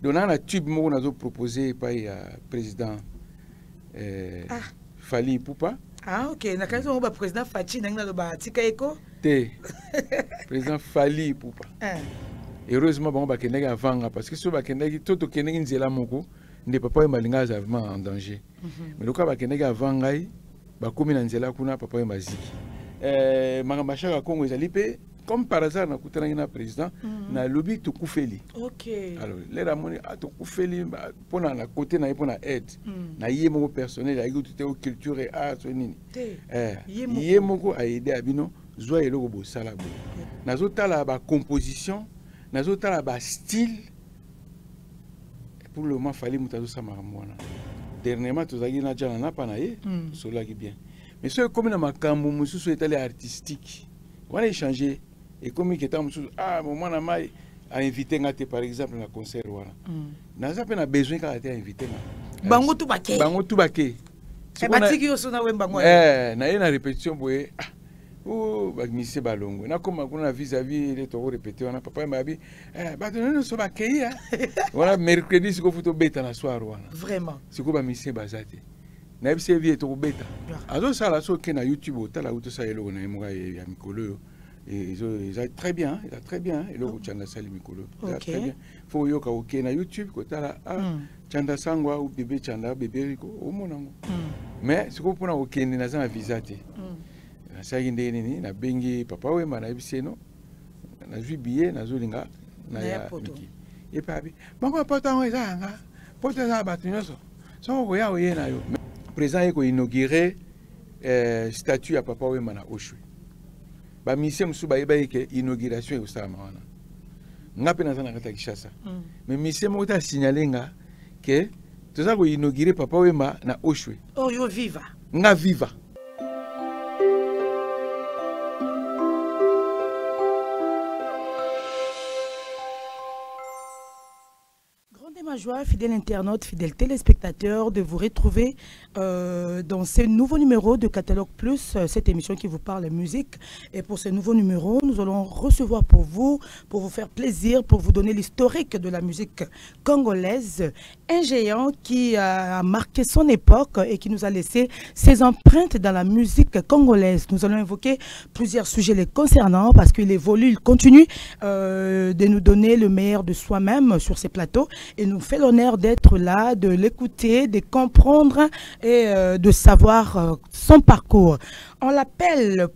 Donc, on a un tube qu'on a proposé par le président Fali Poupa. Ah, ok. Na quand on va président Fachi, n'a pas tika eko. Té. Président Fali Poupa. Heureusement, on va kenega avant parce que si on va kenega tout kenega nzela moko, ne papa et malinga vraiment en danger. Mais le cas va kenega avant ngai, ba komi na nzela kuna papa et maziki. Mangambasha ka Congo ezalipe comme par hasard na kutana na président na lobby to kufeli. OK. Alors, les ramoni a to kufeli pour na côté na pour na aide. Na yé moko personnel a tout au culture et art nini. Yé moko a aidé abino zwa eloko bo sala bo. Nazo tala ba composition, nazo tala ba style. Pour le moment fallait mutazo samaramwana. Dernièrement tozaki na jana na pa na ye, cela qui bien. Mais ce comme na makambo mususu etali artistique. On a échangé et comme il était moment na mai a invité ngate par exemple na concert wana. Naza pe na besoin ka ate invité na. Bango tout baké. Bango tout baké. E batiki yo sona we bango. Na ye na répétition boye oh ba mise balongo. Na comme kuna vis-à-vis les to répéter wana papa m'a dit ba donner so baké ya. Voilà mercredi siko photo beta na soir wana. Vraiment. Siko ba mise bazate. Na bise vie to beta. Azo sala so ke na YouTube otala uto sa yelo na emoga ya mikolo. Et ils ont très bien, il a très bien. Et là, Chanda Sali Mikolo. Très bien. Faut y avoir na YouTube, kotala Chanda Sangwa ou bébé Chanda, bébé Rico, au monango. Mais ce qu'on peut avoir na za visa te. Na saginde nini, na bengi papa we mana biseno. Na zui billet, na zolinga na ya miki. Et pas bi. Bango pota ngo za nga. Pota za batunyoso. So ko ya oye na yo. Président ko inaugurer statue à papa we mana Oshwe. Ba mission musuba yeba yeke inauguration au sama wana ngape na zana kata Kishasa mais mission mo ta signaler nga que toza ko inaugurer papa wema na Oshwe oh yo viva nga viva. Ma joie, fidèle internaute, fidèle téléspectateur, de vous retrouver dans ce nouveau numéro de Catalogue Plus, cette émission qui vous parle de musique. Et pour ce nouveau numéro, nous allons recevoir pour vous faire plaisir, pour vous donner l'historique de la musique congolaise, un géant qui a marqué son époque et qui nous a laissé ses empreintes dans la musique congolaise. Nous allons évoquer plusieurs sujets les concernant parce qu'il évolue, il continue de nous donner le meilleur de soi-même sur ces plateaux et nous fait l'honneur d'être là, de l'écouter, de comprendre et de savoir son parcours. On l'appelle,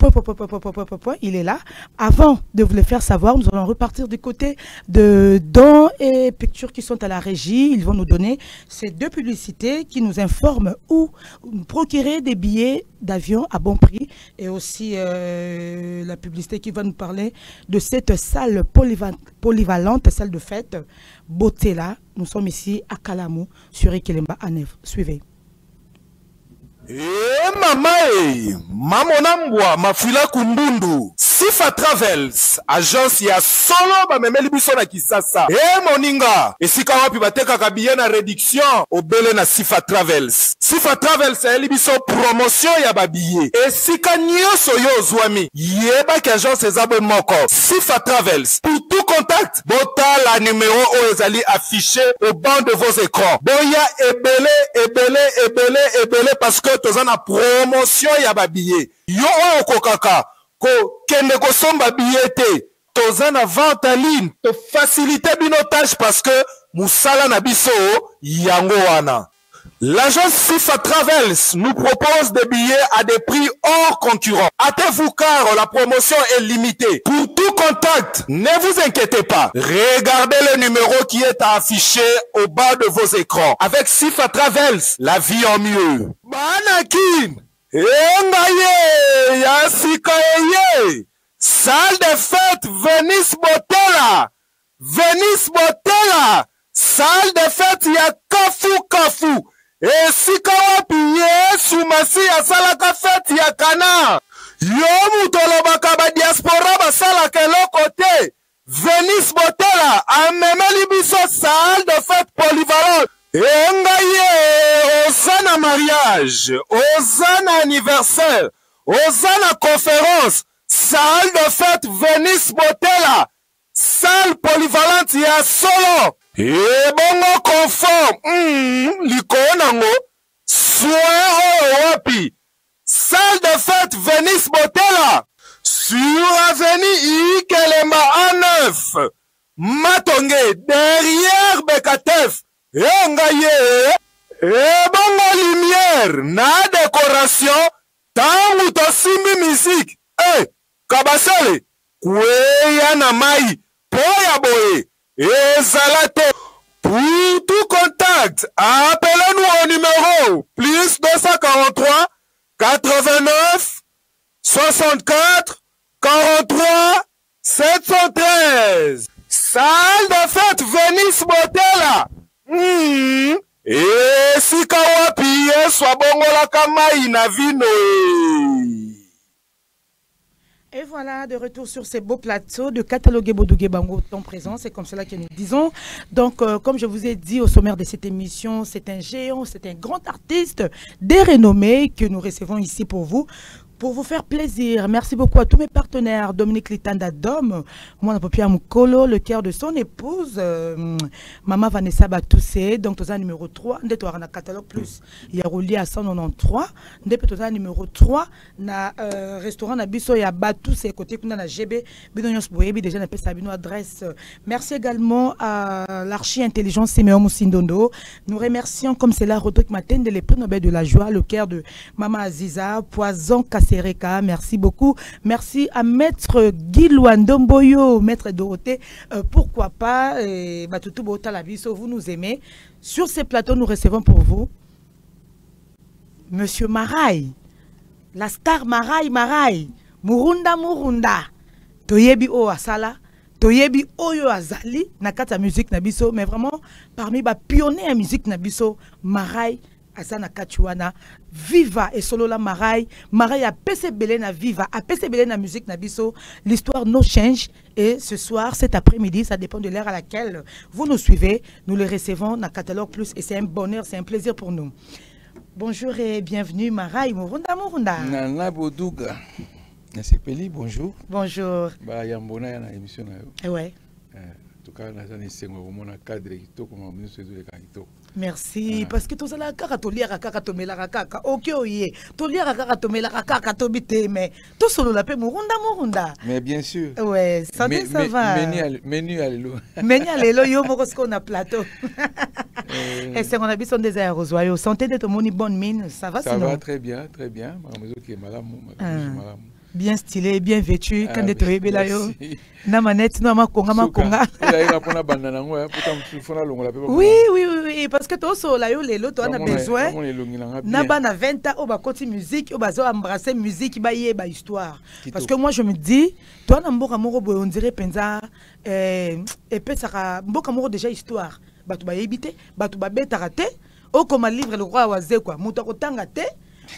il est là. Avant de vous le faire savoir, nous allons repartir du côté de Don et Picture qui sont à la régie. Ils vont nous donner ces deux publicités qui nous informent où procurer des billets d'avion à bon prix et aussi la publicité qui va nous parler de cette salle polyvalente, salle de fête, Botela. Nous sommes ici à Kalamou, sur Ekelemba à Neve. Suivez. Mamonambwa mafila kumbundu Sifa Travels agence ya solo bamemeli biso na Kisasa moninga esika wapi bateka kabiye na réduction obele na Sifa Travels. Sifa Travels eli biso promotion ya babiye esika nyoso yo zwami yeba ki agence ezabwe moko Sifa Travels. Pour tout contact bota la numéro ezali affiché au bas de vos écrans. Boya ebele parce que tozana promotion ya babiye yo okokaka ko kende ko somba billet tozana vente en ligne to faciliter binotage parce que musala na biso yango wana. L'agence Sifa Travels nous propose des billets à des prix hors concurrents. Hâtez-vous car la promotion est limitée. Pour tout contact, ne vous inquiétez pas. Regardez le numéro qui est affiché au bas de vos écrans. Avec Sifa Travels, la vie en mieux. Banakin, engaye, yasikaye, salle de fête Venice Botela, Venice Botela, salle de fête ya Kafu. Esika wapi Yesu Masi asalaka fete ya Kana. Yo mutolobaka ba diaspora basala keloko te. Venice Botela amemeli biso salle de fête polyvalente. Engaye osana mariage, osana anniversaire, osana conférence, salle de fête Venice Botela, salle polyvalente ya solo. Ebongo conforme likonango soin wapi salle de fête Venice Botella sur avenue Ikelemba A9 Matonge derrière Bekatef Engaye ebongo lumière na décoration tangu tosimbi musique kabasale kweya na mai poya boye ezalate. Pour tout contact, appelez-nous au numéro plus 243 89 64 43 713. Salle de fête Venice Botella. Et si kawapi soit bongola kama inavino. Et voilà, de retour sur ces beaux plateaux de cataloguer Bodougué Bango, temps présent, c'est comme cela que nous disons. Donc, comme je vous ai dit au sommaire de cette émission, c'est un géant, c'est un grand artiste dénommé que nous recevons ici pour vous faire plaisir. Merci beaucoup à tous mes partenaires, Dominique Litanda Dom, moi, Popia Mukolo, le cœur de son épouse, Maman Vanessa Batoussé, donc toza numéro 3, on est na catalogue plus, il y a relié à 193, on est toza numéro 3, na restaurant na biso ya Batoussé, côté qu'on a na GB, bidonyos boyebi, déjà na pesa bino adresse. Merci également à l'archi-intelligence Siméon Moussindondo. Nous remercions comme c'est la retour qui m'attend les prix Nobel de la joie, le cœur de Maman Aziza, Poison Kassereka, merci beaucoup. Merci à Maître Guy Luandomboyo, Maître Dorothée, pourquoi pas, Batutu Bota Labiso, vous nous aimez. Sur ces plateaux, nous recevons pour vous Monsieur Maraï, la star Maraï, Murunda, Toyebi O Asala, Toyebi Oyo Azali, Nakata musique Nabiso, mais vraiment parmi les pionniers en musique Nabiso, Maraï, Azana Kachuana, Viva et solo la Maraï a PC Belé na Viva, a PC Belé na musique Nabiso, l'histoire no change. Et ce soir, cet après-midi, ça dépend de l'heure à laquelle vous nous suivez, nous le recevons dans Catalogue Plus et c'est un bonheur, c'est un plaisir pour nous. Bonjour et bienvenue Maraï, Murunda. Nana Bodouga, Nasepeli, bonjour. Bonjour. Bah yambona yana émission na yo. Ouais. En tout cas, nazani sengo komona cadre kito comme ministre de l'économie. Merci, parce que tous la kaka toliara kaka tomela kaka ok oye toliara kaka tomela kaka tobite mais tout solo la pe Murunda. Mais bien sûr. Ouais, santé ça va. Menu alelo. Menu alelo yo moko ce qu'on a plateau. Et c'est qu'on a besoin des aérosols. Santé de ton moni bonne mine, ça va sinon. Ça va très bien, très bien. Maman qui est malade, bien stylé, bien vêtu, quand tu es là yo. Na manette, na makonga. Oui, parce que toi so là yo lelo toi on a besoin. Na ba na 20 ans au ba côté musique, au ba zo embrasser musique ba yé ba histoire. Parce que moi je me dis, toi na mboka moko boy on dirait penza et peut ça mboka moko déjà histoire. Ba tu ba yébité, ba tu ba betara te, o comme livre le roi waze quoi, muta ko tanga te.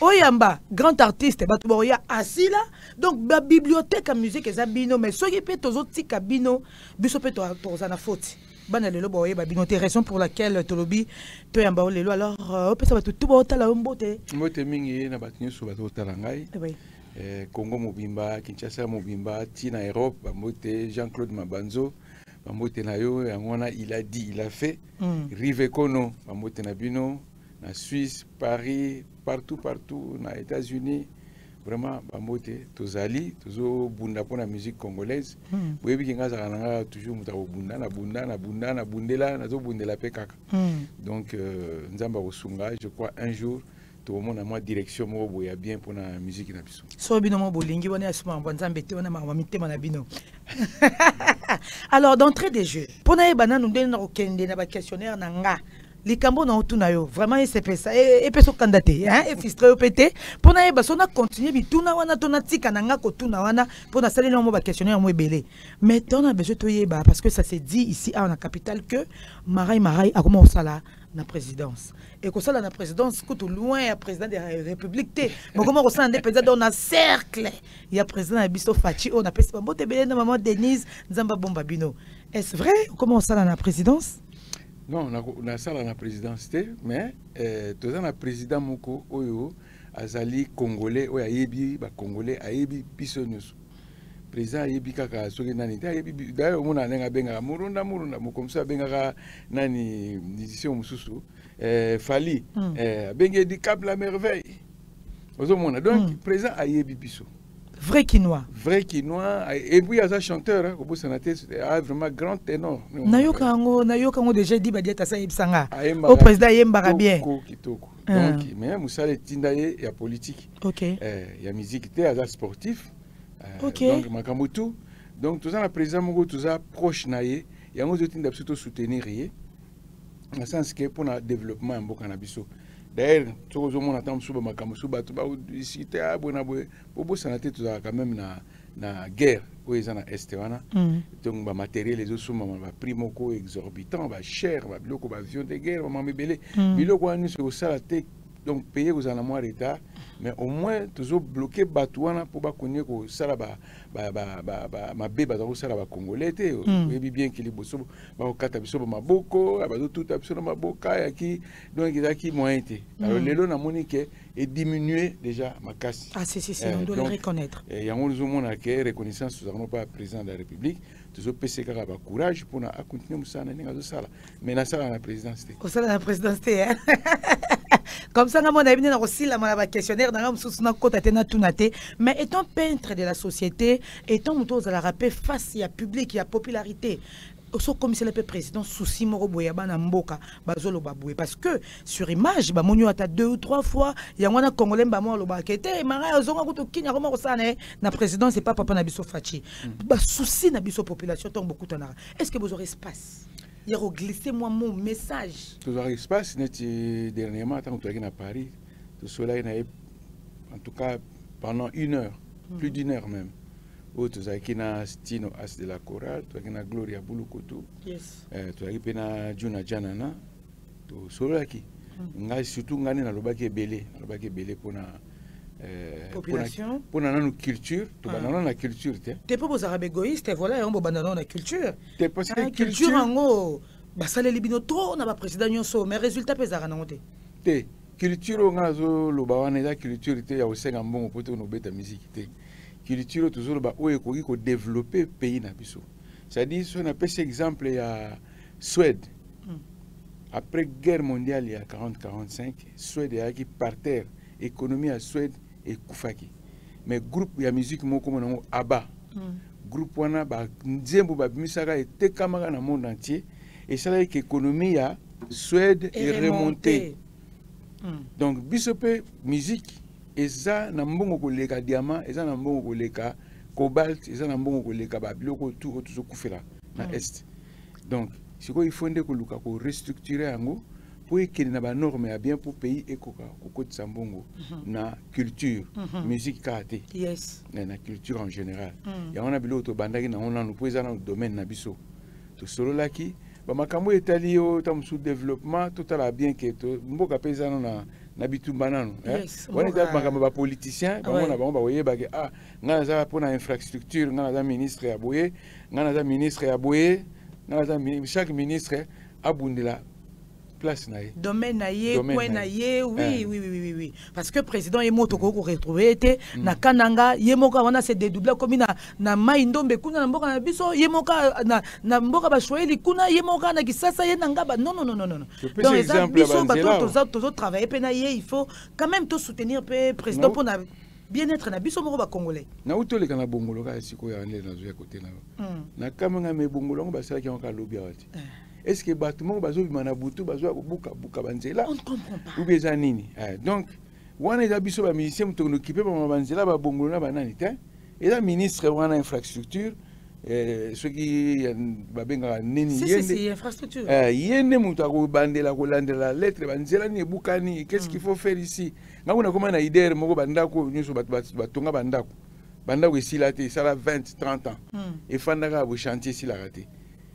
Oyamba, grand artiste, Batouboria assis là. Donc, la bibliothèque à musique et Zabino, mais ceux qui peut aux autres cabino, Bissopé Torzana faute. Banalelo boye, babino, raison pour laquelle Tolobi peut en lelo. Alors, on peut savoir tout le la mbote. Mbote mingi na batini sur bateau talangai. Congo Mobimba, Kinshasa Mobimba, Tina Europe, Mbote, Jean-Claude Mabanzo. Mbote na yo, il a dit, il a fait. Rive Kono, Mbote na bino. En Suisse, Paris, partout, dans les États-Unis, vraiment, Bamote, Tozali, Tozo Bunda pour la musique congolaise. Vous voyez que toujours Bunda, Bundela Pekaka. Donc, Nzamba Osunga, je crois un jour, tout le monde a moi direction, moi, il y a bien pour la musique. Alors, d'entrée des jeux, pour nous donner un questionnaire, les cambos n'ont tout nayo vraiment il s'est fait ça et peut se candidater hein et filtré au pété pour na ba sona continuer bituna wana tonatika nanga ko tuna wana pour na saler no ba questionnaire mo belé mais on a besoin to yeba parce que ça s'est dit ici à la capitale que Maraï a comment ça là na présidence et que ça là na présidence tout loin à président de la République té mais comment ça na président dans un cercle il y a président Abisso Fachi on appelle ça bote belé na maman Denise Nzamba Bombabino est-ce vrai comment ça là na présidence? Non, on a ça dans la présidence, mais tout ça, le président Moko Oyo, Azali Congolais, Oyayebi, Congolais, Ayebi, Pisonus. président yebi kaka soki nani ta yebi d'ailleurs on a nenga benga murunda comme ça benga nani musicien mususu Fali benga di Cap la merveille ozomona donc président a yebi biso vrai quinois et puis il y a un chanteur comme ça vraiment grand ténor nayoka ngo déjà dit badieta sa ibsanga au président yembara bien kitoko donc mais musale tindaye ya politique ya musique té à sportif donc makambo tout donc tout ça la président moko tout ça proche naye yango zo tinda biso to soutenir ye en sens que pour le développement mboka na biso. D'ailleurs, tu vois, on attend sur ma camoufle, tu vas ici, tu as pour ça, tu as quand même na guerre où ils en a estéwana. Donc, ma matériel, les autres sont ma primo exorbitant, va cher, va bloquer, va avion de guerre, va m'embêler. Biloko anu sur ça la tête, donc payer aux en amour état, mais au moins toujours bloquer batouana pour pas connaître que ça là ma bébé dans ça là va congolais té. Oui bien qu'il est beau, bah au katabiso ma boko, bah tout abso ma boka qui donc il a qui moyen té. Alors les lots na monique est diminué déjà ma casse. Ah c'est on doit le reconnaître. Et y a un monde à qui reconnaissance nous avons pas président de la République. Toujours PCK a courage pour continuer à ça na ça là. Mais na ça la présidence té. Au ça la présidence té. Comme ça, on a bien aussi la questionnaire mais étant peintre de la société, étant à la rappel face à public, à la popularité, aussi comme c'est le président souci moro boyaba na mboka bazolo baboué parce que sur image ba monyo ata 2 ou 3 fois ya ngwana congolais ba mo lo bakete mara zonga kuto kinya koma ko sana na président c'est pas papa na biso fachi ba souci na biso population tant beaucoup tonara est-ce que vous aurez espace il faut glisser moi mon message tout aurez espace net dernièrement tant que tu es à Paris tout cela en tout cas pendant 1 heure plus d'1 heure même. Tu as kina Stino As de la chorale, tu as kina Gloria Bulukoto, tu as kina Juna Janana, tu solo qui. Ngai surtout ngani na lobaki belé pour na population pour na notre culture, tu banana na culture té. T'es pas aux arabes égoïstes, voilà on banana na culture. T'es parce que culture ngo basale libino trop na ba président nyonso mais résultat pesara na ngote. Té culture ngazo lobawana la culture té ya osenga mbongo poto no beta musique té. Culture toujours ba o ekoki ko développer pays na biso. C'est-à-dire si on a pris exemple il y a Suède. Après guerre mondiale il y a 40-45, Suède a qui par terre, économie à Suède et kufaki. Mais groupe ya musique moko monango ABBA. Groupe wana ba nzembo ba misaka et kamara na monde entier et ça là que économie à Suède est remontée. Donc bisope musique eza na mbongo koleka diamant eza na mbongo koleka cobalt eza na mbongo koleka ba biloko tout kufela na est. Donc il faut ndeko ko restructurer yango pour que na ba norme ya bien pour pays ekoka kokotisa mbongo na culture musique kate na culture en général ya wana biloko to bandaki na ona no poeza na domaine na biso to solo laki ba makambo etali o tam sous développement tout ala bien que to mboka pesa na bitumba nano wana eza makambo ba politicien bango na bango ba oyeba ke ngana za pour na infrastructure ngana za ministre ya boye ngana za ministre ya boye ngana za chaque ministre abundela place na ye domaine na ye point na ye oui parce que président ye moto ko retrouver été na kananga ye moka wana se dédoubler comme na mai ndombe kuna na mboka na biso ye moka na mboka ba Swahili kuna ye moka na kisasa ye nangaba non donc exemple biso ba to travailler pe na ye il faut quand même tout soutenir pe président pour na bien-être na biso moko ba congolais na utole kana bongolo ka siko ya ndele na zo ya côté na kamanga me bongolo ba sala ki on ka lobia wati. Est-ce que bâtiment bazo bimana butu bazo buka banzela on ne comprend pas ou bien nini donc wana eza biso ba musicien muto occupé ba banzela ba bongolo na banani te et la ministre wana infrastructure ceux qui babenga nini yende infrastructure yende muto ko bandela ko landela lettre banzela ni bukani qu'est-ce qu'il faut faire ici ngakuna koma na idée moko bandako nyuso batonga bandako esila te sala 20-30 ans et fandaka bo chantier sila raté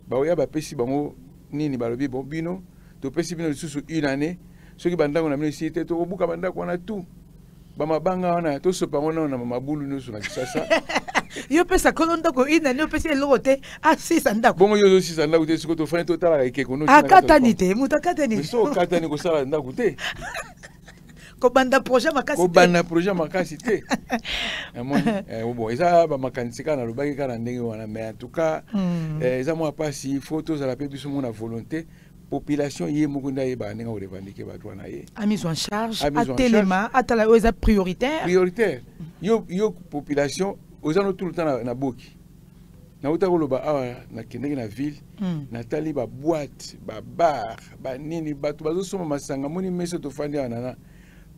ba oya ba pesi bango nini balobi bon bino to pesi bino susu 1 année ceux qui bandako na bino cité to buka bandako na tout ba mabanga wana to sopa ngona na mabulu nyuso na kisasa yo pesa kolonda ko 1 année yo pesi elote sisa ndako bongo yo sisa ndako te siko to fin total avec ekono akatanite mutakatani so katani ko sala ndako te Kobanda projet makasi. Kobanda projet makasi te. Bon, ça ba makanisika na lobaki kana ndenge wana, mais en tout cas ça moi pas si photos à la paix biso mona volonté population yé mukunda yeba ndenge revendiquer ba droit na yé. A mise en charge, à téléma, à tala oza prioritaire. Prioritaire. Yo population ozano tout le temps na boki. Na uta koloba awa na kendeki na ville na tali ba boîte ba bar ba nini bato bazo soma masanga moni meso to fandi anana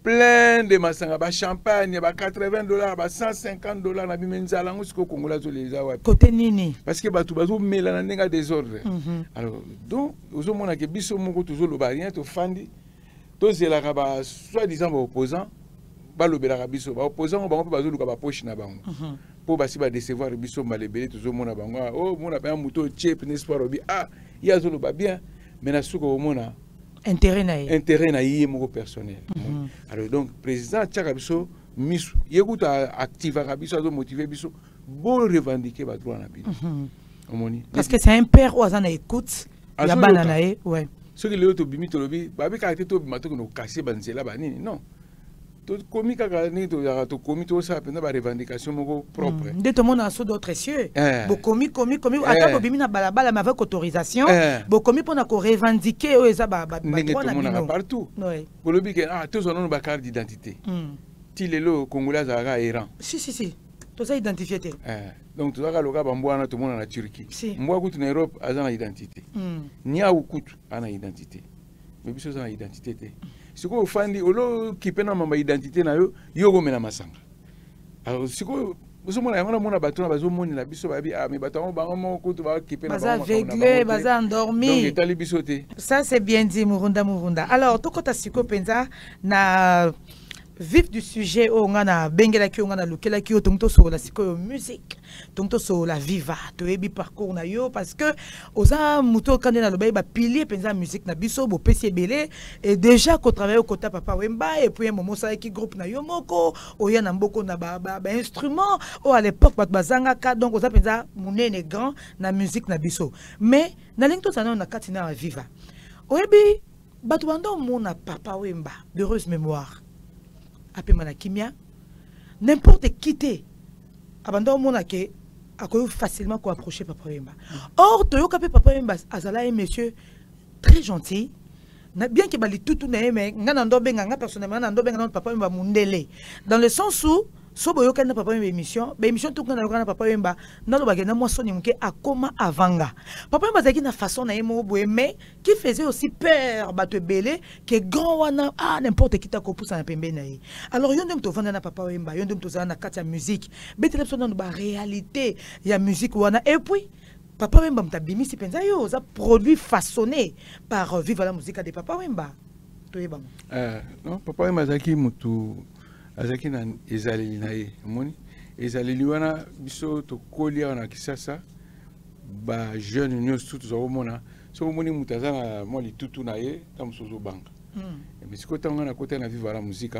plein de masanga ba champagne ba $80 ba $150 na bimenzala ngusiko kongola zo leza wa côté nini parce que bato bazo mela na ndenga désordre. Alors donc ozo mona ke biso moko toujours loba rien to fandi to zela ba soi-disant ba opposant ba lobela biso ba opposant ba bazo luka ba poche na bango. Pour basi ba décevoir biso malebele toujours mona bango oh mona ba muto chep n'espoir obi ya zo loba bien mais na suko mona intérêt na yé moko personnel. Alors donc président tchaka biso misu yekuta activa biso zo motiver biso bon revendiquer ba droit na bino. Omoni parce que c'est un père ou azana écoute ya bana na ye ouais ce que le to bimi to lobi ba bi ka to bimato ko casser banzela ba nini non to komi kaka ni to ya to komi to ça pena ba revendication moko propre de tout monde en sous d'autres cieux bo komi ata bo bimi na balabala mais avec autorisation bo komi pona ko revendiquer o eza ba na partout bo lobi ke to zo non ba carte d'identité ti lelo congolais za Iran si to ça identifié te donc to za loka ba mbwana to mona na Turquie mbwa kutu na Europe azana identité nya ukutu ana identité mais biso za identité te siko fandi olo kipena mama identité na yo go mena masanga alors siko boso mona yangona mona bato na bazo moni na biso babi mais bato bango moko to ba kipena baza aveuglé baza endormi donc etali biso te ça c'est bien dit Murunda alors tokota siko penza na vif du sujet on a bengela ki on a lokela ki tonto so la siko musique tonto so la viva to ebi parcours na yo parce que oza muto kandena loba ba pilier penza musique na biso bo pesi belé et déjà ko travailler au kota papa Wemba et puis un moment ça qui groupe na yo moko oya na mboko na ba instrument o à l'époque ba bazanga ka donc oza penza munene grand na musique na biso mais na lingto sana na katina la viva oyebi batu bando mona papa Wemba d'heureuse mémoire après Kimia, n'importe qui t'es, abandon mon aké, a facilement qu'on approcher Papa Wemba. Or, Toyo Kapé Papa Wemba, Azala est monsieur très gentil. Bien qu'il bali tout mais personnellement, Papa Wemba mundele. Dans le sens où, so boyo kana papa Wemba émission tout kana Papa Wemba, na lo bagena moi soni mke akoma avanga. Papa Wemba zaki na façon na yemo boye mais qui faisait aussi peur bato belé que grand wana n'importe qui ta ko poussa na pembe na yi. Alors yondem to vanda na Papa Wemba, yondem to za na kati ya musique, betele so na ba réalité ya musique wana et puis Papa Wemba mtabimi si penza yo za produit façonné par Viva la musique de Papa Wemba. To yeba. Non, Papa Wemba zaki mutu azaki na ezaleli na ye moni ezaleli wana biso to kolia na Kisasa ba jeune nyonso tout zo mona so moni mutaza na mo litutu na ye tamsozo banga mais siko tanga na kota na Viva la musique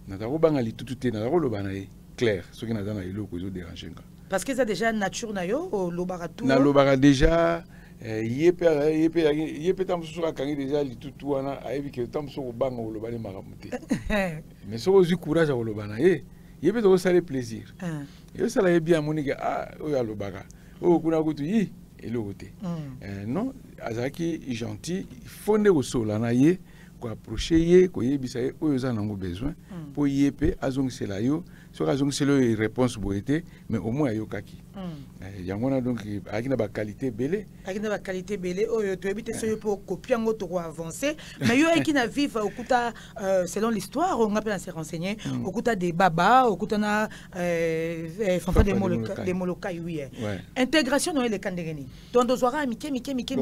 na ta ko banga litutu te na ko loba na ye clair ce qui na za na eloko zo déranger nga parce que ça déjà nature na yo o lobara tout na lobara déjà yé tamsozo ka kangi déjà litutu wana ayebi ke tamsozo banga o lobale makamute mais so ozu courage o lobana yé pe to sale plaisir yo sala ye bien monique o ya lobaka o kuna kutu yi eloko te non azaki gentil fonde ko sola na ye ko approcher ye ko yebisa ye oyo za nango besoin po ye pe azongisela yo so azongisela yo réponse boete mais au moins ayokaki yangona donc akina ba qualité belé oyo to ebite so yo po copier ngo to avancer mais yo ekina vivre okuta selon l'histoire on appelle à se renseigner okuta des baba okuta na fanfa des moloka oui intégration no ele kandengeni to ndozwara mike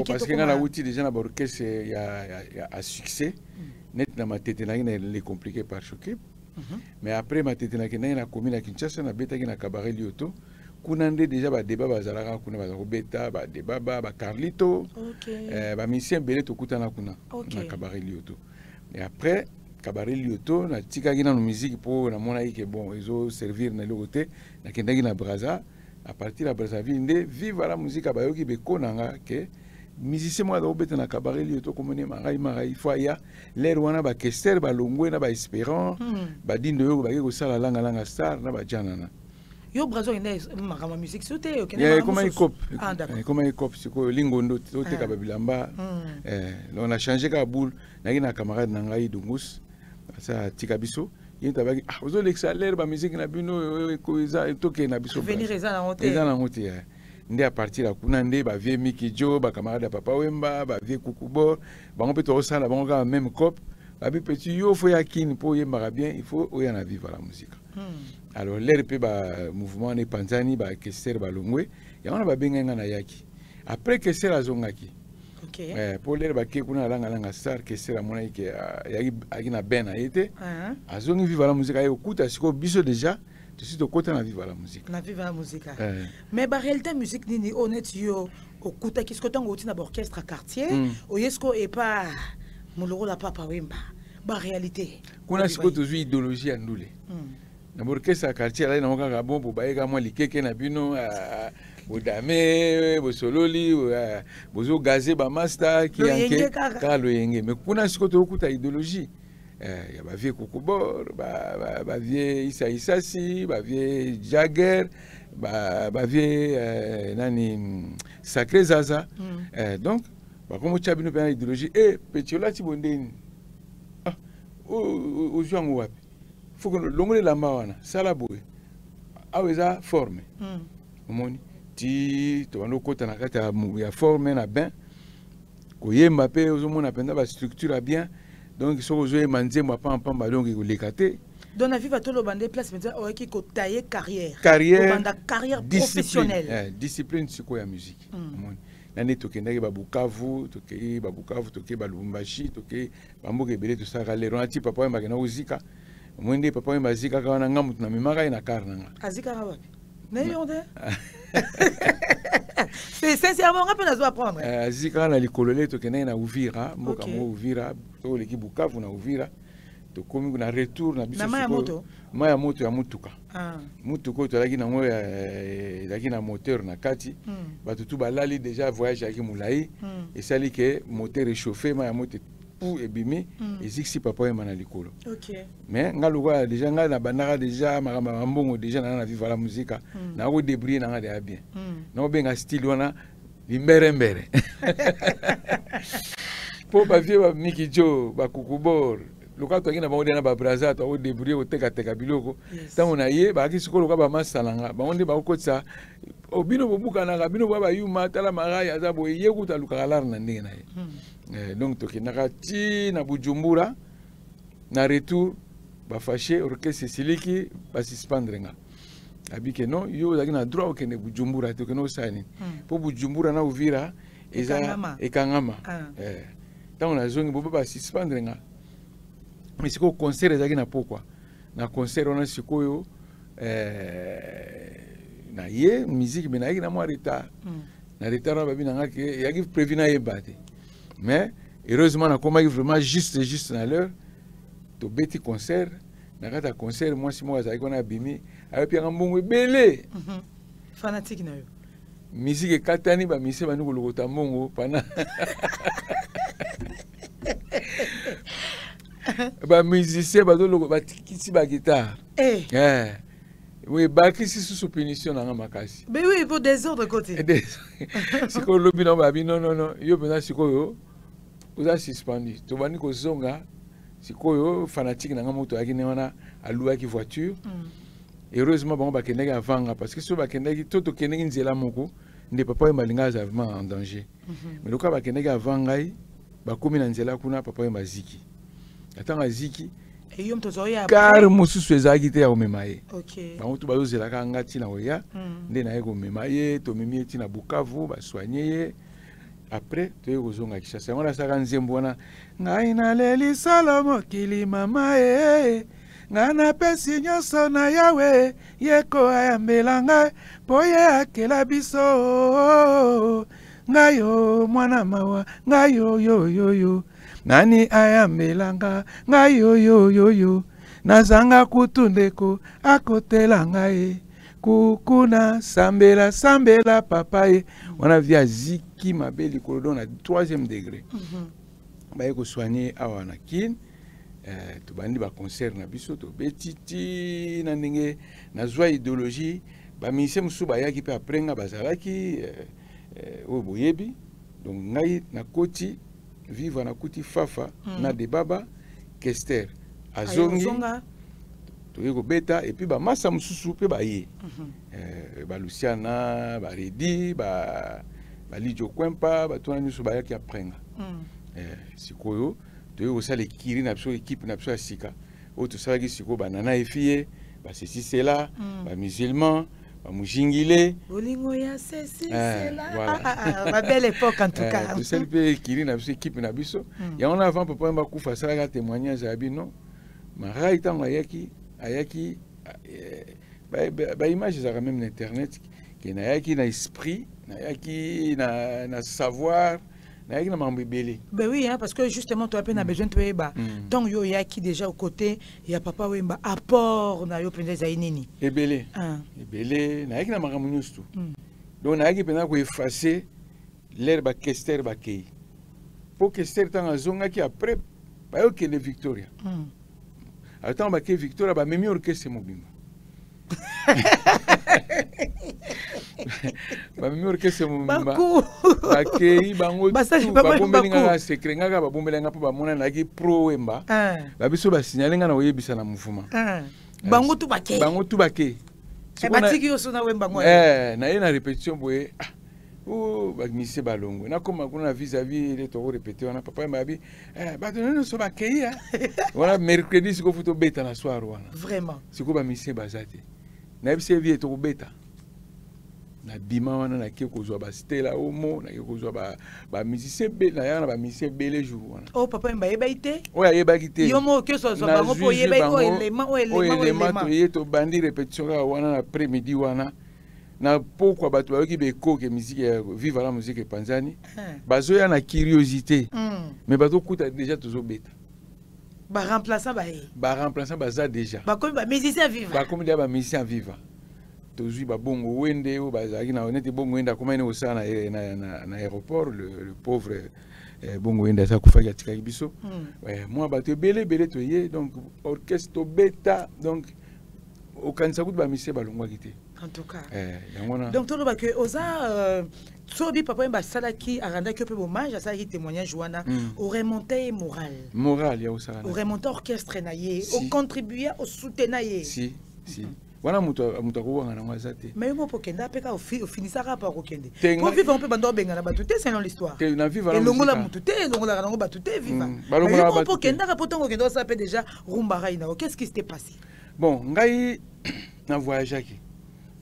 parce que na outil déjà na orchestre ya à succès net na matete na les compliqué par choquer mais après matete na kena na commune à Kinshasa na beta na cabaret Lyoto kunande déjà ba débat bazalaka kuna ba beta ba débat ba Carlito ba musicien belé to kutana kuna na cabaret Lyoto et après cabaret Lyoto na tikaki na musique pour na mona que bon ils ont servir na l'autre na kendaki na Braza à partir de Brazzaville nde Viva la musique ba yoki be konanga que musicien moi do beta na cabaret li to komone marai fois ya l'air wana ba Kester ba Longwe na ba Espérant ba dindo yo ba ko sala langa star na ba janana yo brazo ine makama musique sote ok na comment il cop comment il cop siko lingondo to te ka bilamba on a changé ka boule na ina camarade na ngai Dungus ça tikabiso il tabaki ozo l'exaler ba musique na bino ko za to ke na biso venir eza na monter ndé à partir la kuna ndé ba vie Miki Jo ba camarade Papa Wemba ba vie Kukubor ba on peut to ça la bango même cop ba bi petit yo faut yakine pour yemba bien il faut oya na vivre la musique alors l'air pe ba mouvement ne Panzani ba Kester ba Longwe ya on ba benga na yaki après Kester azongaki pour l'air ba ke kuna langa star Kester mona ke yaki na ben a été azongi vivre la musique ayo kuta siko biso déjà tu suis de côté na vivre la musique. Na vivre la musique. Mais ba réalité musique nini honnête yo okuta kisko tango oti na orchestre quartier o yesko et pas muloro la Papa Wemba. Ba réalité. Kuna siko to idéologie andule. Na orchestre quartier là na ngaka bon pour baeka moi likeke na bino bodame bosololi bozo gazé ba master ki yanke ka lo yenge mais kuna siko to okuta idéologie. Il y a ba vie Kukubor, ba vie Issa Issassi, ba vie Jagger, ba vie nani Sacré Zaza. Donc, ba comme tu as bien une idéologie et Petiola Tibondeni. Ah, au juin ou wapi. Faut que l'ongole la mawana, ça la boue. Aweza forme. Omoni ti to ando kota na kata ya forme na ben. Ko yemba pe ozomona penda ba structure bien. Donc, si vous avez mandé ma pam donc vous l'écartez. Donc, la vie va tout le bander place maintenant qui ko tailler carrière. Carrière professionnelle. Discipline sur quoi la musique. Nani tokenda ba Bukavu, toke ba Lubumbashi, toke ba mboke belé tout ça galé. On a dit papa mba na uzika. Mwende papa mba zika kana ngamu na mimaka ina karnanga. Azika wapi? Nayonde. C'est sincèrement on peut nous apprendre. Azika na likolole tokenda na Uvira, mboka mo Uvira, to leki Bukavu na Uvira. To komi na retour na biso. Maya moto ya mutuka. Mutuka to laki na ngo laki na moteur na kati. Ba tutu balali déjà voyage aki mulai et sali ke moteur réchauffé maya moto pour ebimi et ziksi papa na likolo. OK. Mais ngaluka déjà nga na banaka déjà makamba mbongo déjà na vivre la musique na ko débrouiller na nga bien. Na benga style wana limberembere. Po ba vie ba Miki Jo ba Kukubor loka to ngina bango na ba braza to o débrouiller o teka biloko tango na ye ba ki siko loka ba masalanga ba onde ba ko tsa obino bobuka na bino ba yuma tala maraya za bo ye kuta luka lar na ndenge na ye. Donc to kinaka ti na Bujumbura na retour ba fâché orchestre siliki ba suspendre nga abike non yo zaki na droit okende Bujumbura to keno sani po Bujumbura na Uvira eza ekangama tango na zongi bo ba suspendre nga mais siko concert ezaki na pokwa na concert on a sikoyo na ye musique mais na yaki na moi retard na retard ba bina ngaki yaki prévu na yebate mais heureusement na komaki vraiment juste na l'heure to beti concert na kata concert moi si moi azaki na bimi ayo pia mbongo belé fanatique na yo musique katani ba mise ba nuko lokota mbongo pana ba musicien ba do loko ba tikisi ba guitare oui ba kisi sous punition na makasi mais oui pour des autres côtés siko lobi na ba non yo pena siko yo uza suspendu to bani ko zonga siko yo fanatique na moto yaki ne wana alua ki voiture heureusement bon ba keneki avanga parce que so ba keneki toto keneki nzela moko nde papa malinga za vraiment en danger mais loka ba keneki avanga ba komi na nzela kuna papa maziki atanga ziki et yom to zoya car mususu ezaki te ya omemaye OK ba mutu bazozela ka ngati na oya nde na yeko memaye to mimi eti na Bukavu ba soigner après to yeko zonga Kinshasa ngona saka nzembo wana ngai na leli salomo kili mama ngana pesi nyonso na yawe yeko ayambelanga po ye akela biso ngayo mwana mawa ngayo yo nani ayambelanga ngayo yo nazanga kutundeko akotela ngai kukuna sambela sambela papaye wana via ziki mabeli kolodo na 3e degré baye ko soigner awa na kin to bandi ba concert na biso to betiti na ndenge na zwa idéologie ba mise musuba yaki pe aprenga bazalaki o boyebi donc ngai na koti vivre na kuti fafa na de baba Kester azongi to beta et puis ba massa mususu pe ba ye ba Luciana ba Redi ba Lidio Kwempa ba tona nyusu ba yaki aprenga sikoyo to sala kiri na biso équipe na biso sika o to sala ki siko ba nana efie ba ceci cela ba musulman ba mujingile olingo ya ceci cela ma belle époque en tout cas to sala pe kiri na biso équipe na biso ya on avant papa mba kufa sala ka témoignage abi non ma raita ayaki ba image za même na internet qui na yaki na esprit na yaki na savoir na yaki na mambebele. Ben oui, hein, parce que justement tu as peine besoin de ba donc yo yaki déjà au côté il y a papa wemba apport na yo pende za inini ebele na yaki na makamunyus tout donc na yaki pena ko effacer l'herbe Kester ba kei pour Kester tanga zonga ki après ba yo kende Victoria attends ba ke Victoria ba memi orchestre mobimba ba memi orchestre mobimba ba kei bango ba bombelinga na secret ngaka ba bombelinga po ba mona na ki pro wemba ba biso ba signalenga na oyebisa na mouvement bango tu ba kei ba tiki yo sona wemba ngo na ye na répétition boye oh ba mise balongo na koma kuna vis-à-vis les to répéter wana papa mbabi ba donner so ba kei wana mercredi siko futo beta na soir wana vraiment siko ba mise bazate na bise vie to beta na bima wana na ke kozwa ba stela omo na ke kozwa ba musicien be na yana ba musicien bele jour wana oh papa mbaye ba ite oya ye ba kite yo mo ke so bango po ye ba o élément to ye to bandi répétition wana na après midi wana na pourquoi bato bayoki beko ke musique vive la musique panzani bazoya na curiosité mais bato kuta déjà toujours beta ba remplaçant baza déjà ba comme ba musicien vivant ba comme ba musicien vivant tozui ba bongo wende o bazaki na honnête bongo wenda comment au sana na aéroport le pauvre bongo wenda ça kufaki atikaki biso moi bato belé to ye donc orchestre beta donc au kanisa kutu ba musicien balongwa kité. En tout cas. Donc, tout le monde que osa sobi papa mba salaki aranda que peu hommage à ça qui témoignage Joana au remonté moral ya osana au remonté orchestre naie au contribuer au soutenir si wana muto ko ngana ngazate mais mo pokenda peka au finissera pas kokende pour vivre un peu bando benga na batuté selon l'histoire et na vivre la longola mututé longola rango batuté vivant mais mo pokenda rapotongo kendo ça peut déjà rumba raina qu'est-ce qui s'était passé bon ngai na voyage aki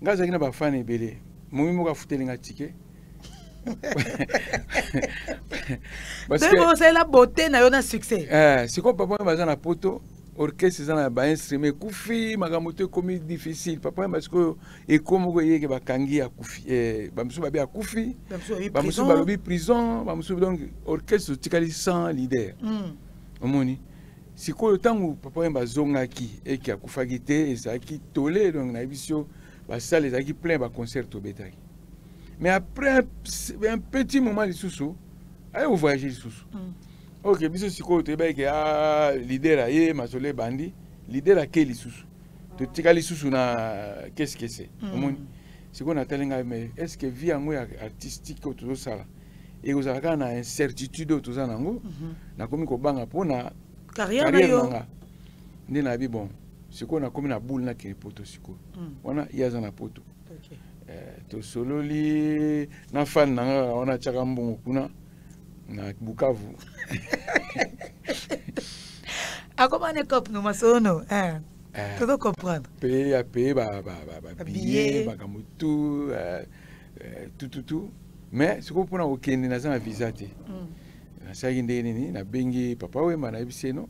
ngaza kina ba fan ebele mumi mo ka futelinga ticket parce que c'est la beauté na yo na succès c'est quoi papa baza na poto orchestre zana ba instrument kufi magamoto komi difficile papa parce que et comme ko yeke ba kangi ya kufi ba musu ba bi akufi ba musu ba lobi prison ba musu donc orchestre tikali sans leader omoni sikoyo tangu papa bazonga ki et ki akufaki te ezaki tolé donc na biso ba salle ezaki plein ba concert au betaki mais après un petit moment les sous ayo voyager les sous OK biso sikoyo te ba ke leader aye masole bandi leader a ke les sous to tikali sous na qu'est-ce que c'est omoni sikoyo na telenga mais est-ce que vie yango artistique autour ça et vous avez na incertitude autour ça nango na komi ko banga pona carrière na ndi na bi bon siko na komi na boule na ke poto siko wana yaza na poto to sololi na fan na wana chaka mbongo kuna na Bukavu akomane cop no masono todo comprendre payer ba billet ba kamutu tout mais siko pona okende na za visa te na saki ndeni ni na bengi papa wemba na biseno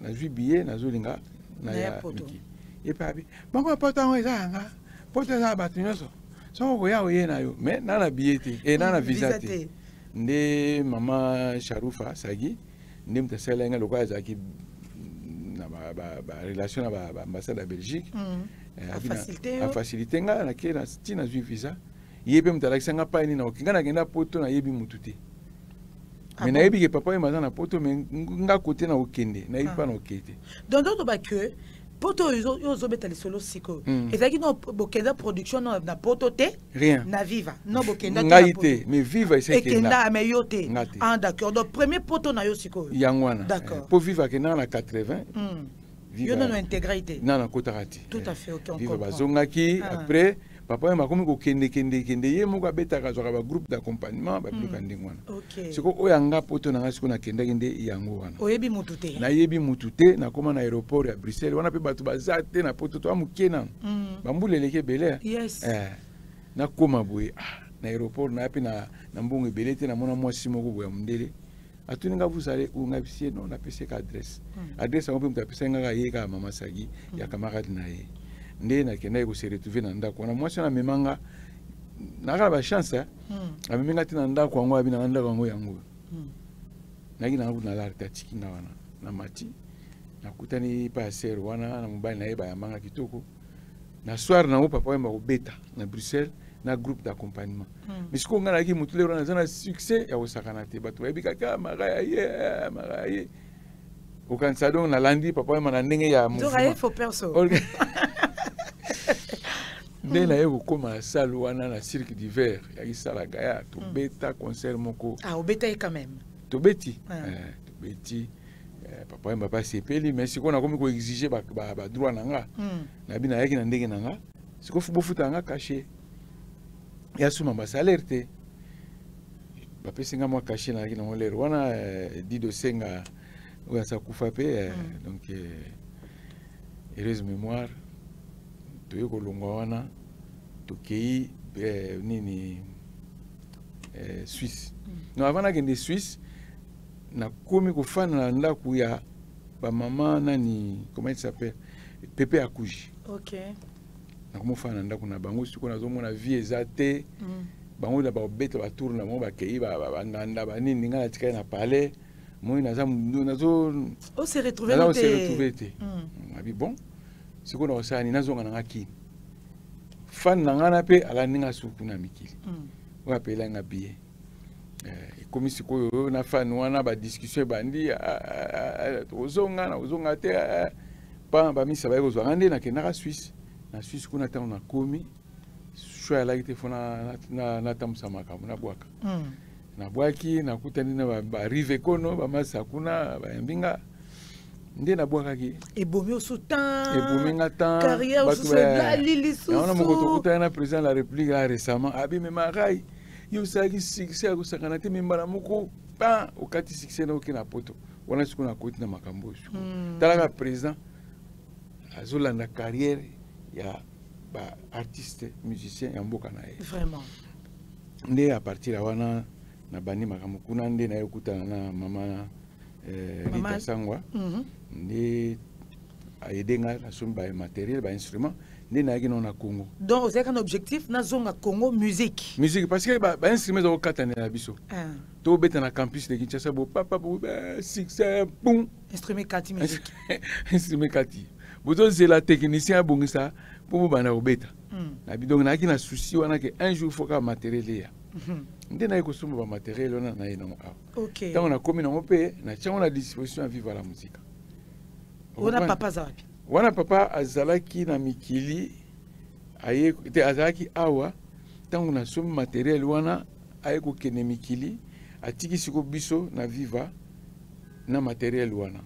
na zwi billet na zolinga na ya miki et papi bango poto ngo ezanga poto za batu nyoso so ko ya oye na yo mais na billet te et na visa te nde mama Sharufa Sagi nde mtaselenga lokwa zaki na ba relation na ba ambassade ya Belgique a facilité nga na ke na tina zui visa yebe mtalakisa nga pa ni na okinga na kenda poto na yebi mututi mais na yebi ke papa ye mazana poto mais nga côté na okende na yebi pa na okete donc ba que poto yo beta solo siko ezaki no bokenda production na poto te rien na viva no bokenda na poto mais viva c'est kenda mais yo te ah d'accord donc premier poto na yo siko yangwana d'accord pour viva kenda na 80 yo non intégrité non kotarati tout à fait OK on viva bazongaki après papa ye makomi ko kende ye moko abetaka zwaka ba groupe d'accompagnement ba biloko ndingwana siko oyanga poto na ngasiko na kende yango wana oyebi mutu te na yebi mutu te na koma na aéroport ya Bruxelles wana pe batu bazate na poto to amukena bambuleleke bele na koma boye na aéroport na pe na mbongo belete na mona mwasi moko boya mundele atuninga vous allez où ngabisie non na pese ka adresse adresse on peut mtapesa nga yeka mama sagi ya camarade na ye nde na kenda ko se retrouver na ndako na mwasi na memanga na kala ba chance a memenga tina ndako wango abi na ndako wango yango na gina na larta tikinga wana na mati na kutani pa ser wana na mobile na yeba ya manga kitoko na soir na papa yamba ko beta na Bruxelles na groupe d'accompagnement misiko ngana ki mutule wana zana succès ya osakana te batu yebi kaka magaye okanisa donc na landi papa yamba na ndenge ya mouvement faut perso nde na ye kokoma na salle wana na cirque d'hiver yaki sala gaya tobeta concert moko obeta ye quand même tobeti papa yamba pa sepeli mais siko na komi ko exiger ba droit na nga na bina yaki na ndenge na nga siko fu bofuta nga caché ya suma ba salaire te bapesi nga mwa caché na yaki na ngolere wana Dido Senga oya sa kufa pe donc heureuse mémoire toye kolongwa wana tokei nini Suisse non avant nakende Suisse na komi kofana na ndako ya ba mama nani comment il s'appelle Pepe Akuji na komofana na ndako na bango siko nazomona vie ezate bango na ba beta ba tourna mo ba kei ba nganda ba nini ngana tikai na palais moi nazo se retrouver te abi bon siko na osani nazonga na ngaki fan na ngana pe ala ninga suku na mikili wa pela nga biye komi siko na fan wana ba discussion bandi ozonga te ba misa ba kozwa ngande na kenaka Suisse na Suisse kuna tango na komi shwa la ite fona na tamsa makamu na bwaka na bwaki na kutani na ba rive kono ba masa kuna ba mbinga nde na bwakaki ebomi osutan ebomi ngata carrière sous la lili sous on a moto kutana na président de la République récemment abi me marai yo saki succès ko sakana te membala moko pa okati succès na okina poto wana siku na koti na makambo talaka président azolanda carrière ya ba artiste musicien ya mboka na ye vraiment nde à partir wana na bani makambo kuna nde na yokutana na mama Rita Sangwa nde ayedenga na somba matériel ba instrument nde na yaki na Congo donc vous avez un objectif na zonga Congo musique parce que ba instrument za okatana na biso to beta na campus de Kinshasa bo papa succès boum instrument kati musique instrument kati bozo c'est la technicien bongisa pour bana obeta na bidong na yaki na souci wana ke un jour faut ka matériel ya nde na ekosomba ba matériel wana na ye nango awa ntango na komi nango mpe na tiango na disposition ya vivre la musique wana papa azalaki na mikili aye te azalaki awa ntango nasomi matériel wana aye kokende mikili atiki siko biso na viva na matériel wana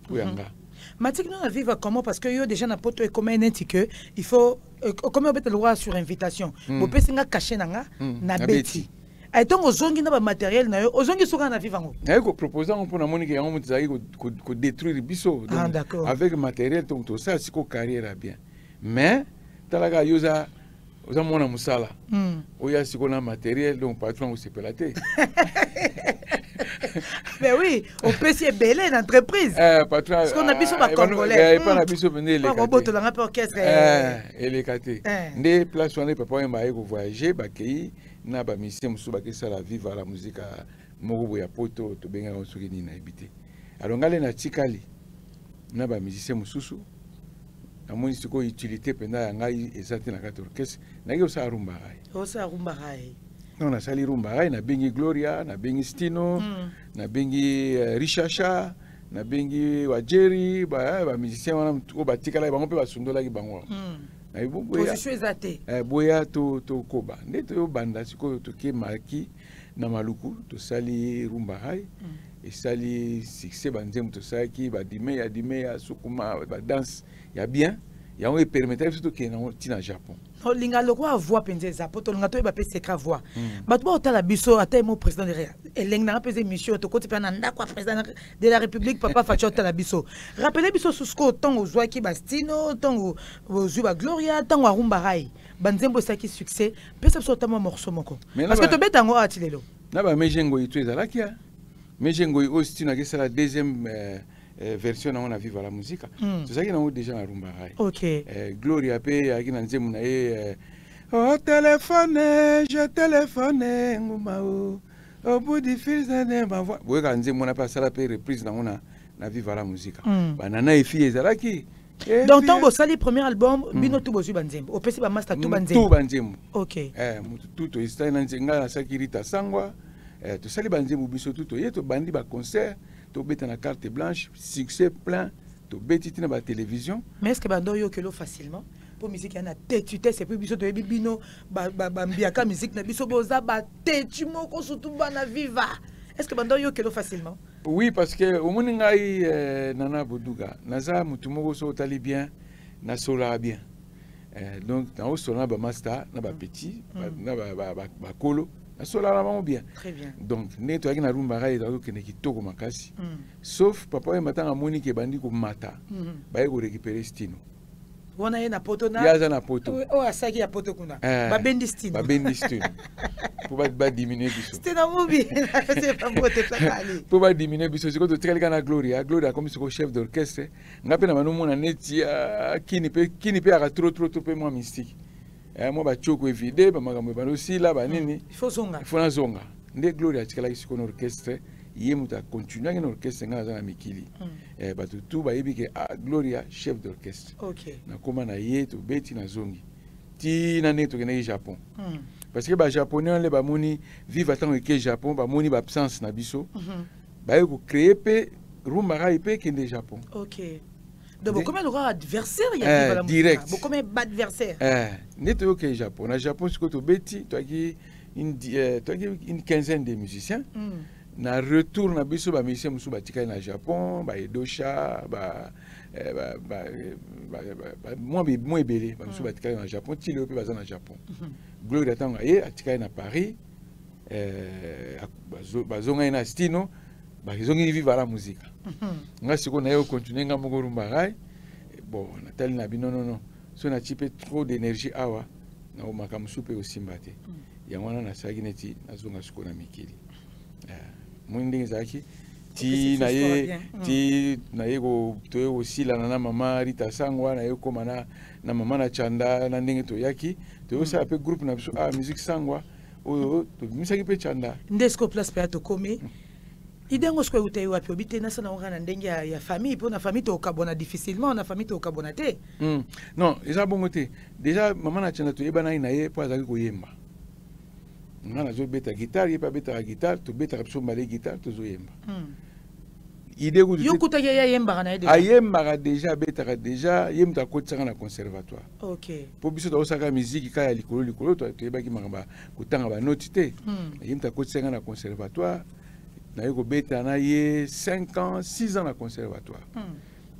oyanga matiki na viva comment parce que yo déjà na poto et comme un que il faut comme on le droit sur invitation bo pesinga caché nanga na beti et donc ozongi na ba matériel na yo ozongi soka na viva ngo na ko proposer on pour na monique yango mutazaki ko détruire biso avec matériel donc tout ça siko carrière bien mais talaka yoza oza mona musala oya siko na matériel donc patron se pelaté mais oui, on peut s'y belé l'entreprise. Patron. Parce qu'on a mis sur ma congolais. Pas la biso venir les. Pas robot dans un orchestre. Et les caté. Des places où on est papa et maïko voyager, bakei na ba mission musu bakesa la vivre la musique à moko ya poto to benga osukini na habité. Alors ngale na tikali na ba musicien mususu namoni siko utilité penda ya ngai ezate na kati orchestre naki osala rumba rai. Osala rumba rai. Non nasali rumba rai na bengi Gloria, na bengi Stino, na bengi Richasha, na bengi Wajeri, ba musicien wana ko batikala bango pe basundola ki bango. Na ibo boya. Position ezate. Boya to koba. Ndeto yo banda siko to ke marki na maluku to sali rumba rai. Et sali succès banzem to saki ba dime ya sukuma ba danse ya bien. Ya on permettait surtout que na tina Japon. Linga le roi voix penze zapo to linga to ba pe secret voix. Ba to otala biso ata mo président de réa. Eleng na pese mission to koti pe na ndako président de la République papa facho otala biso. Rappelez biso susko tongo zwa ki bastino tongo zuba Gloria tongo rumba rai. Banzembo saki succès pesa biso otama morceau moko. Parce que to betango atilelo. Na ba mejengo itu ezalaki ya. Mejengo aussi na que la deuxième version on a vivre la musique. C'est ça qui n'a déjà na rumba rai. OK. Gloria pe aki na nzemu na oh téléphone, je téléphone nguma au bout du fil de ma voix. Boye ka nzemu na pas sala pe reprise na na vivre la musique. Banana et fille ezalaki. Donc tant que ça le premier album bino tout bozu banzembo. Au pesi ba master tout banzembo. Tout banzembo. OK. Tout to istai na nzenga na sakirita sangwa. To sali banzembo biso tout to yeto bandi ba concert. To beta na carte blanche, succès plein, to beti tina ba télévision. Mais est-ce que bando yo kelo facilement pour musique yana tetu c'est puis biso to bino ba mbiaka musique na biso boza ba tetu moko surtout bana viva. Est-ce que bando yo kelo facilement? Oui, parce que au moni ngai Nana Boduga, naza mutu moko so tali bien, na sola bien. Donc na o sola ba master, na ba petit, na ba kolo. Sola bien. Très bien. Donc, ne to na rumba rai to ke ne kitoko makasi. Sauf papa e matanga moni ke bandi ko mata. Ba e ko récupérer Stino. Wana ye na poto na. Ya za na poto. O asaki ya poto kuna. Ba bendi Stino. Ba bendi Stino. Pour ba diminuer biso. C'était na mobi. C'est pas moté plakali. Pour ba diminuer biso siko to tkali kana Gloria. Gloria comme siko chef d'orchestre. Ngape na manu mona neti kini pe aka trop pe moi mystique. Moi ba choko évité ba makambo ba aussi là ba nini il faut zonga nde Gloria tikala kisiko na orchestre yé muta continuer na orchestre ngana za mikili ba tout ba yebi ke Gloria chef d'orchestre. OK na koma na yé to beti na zongi ti na neto ke na Japon parce que ba japonais le ba moni vivre tant que Japon ba moni ba absence na biso ba ko créer pe rumba rai pe ke de Japon. OK. Donc, comment le adversaire il y a la direct. Comment adversaire Neto au Japon. Au Japon, c'est que Betty, tu as une quinzaine de musiciens. Na retour na biso ba musiciens musu batika na Japon, ba Edosha, moi belé, ba musu batika na Japon, ti le pe baza na Japon. Gloria tanga atika na Paris, bazonga na Stino. Ils ont vivre la musique. Nga siko na yo continuer nga moko rumba rai. Bon, Nathalie nabi non. So na type trop d'énergie awa na o makamusu pe osimbate. Ya wana na sagi neti nazonga siko na mikili. Mwindi ngizaki ti na ye ko to yo osila na mama Rita Sangwa na yo koma na mama na Chanda na ndenge to yaki. To yo sa pe groupe na biso musique Sangwa. O to misaki pe Chanda. Ndesko place pe to komi. Idengo siko ute wapi obite na sana ngana ndenge ya famille pour na famille to kabona difficilement na famille to kabona te. Non, eza bongo te. Déjà maman na Chanda to yebana na ye po azaki ko yemba. Ngana zo beta guitare, ye pa beta guitare, to beta kapso mbale guitare to zo yemba. Idée ko yo kuta ya yemba na ide. Ayemba déjà beta déjà yemta ko tsanga na conservatoire. OK. Po biso to saka musique ka ya likolo to yebaki makamba kutanga ba note te. Yemta ko tsanga na conservatoire. Na yeko beta na ye 5 ans, 6 ans na conservatoire.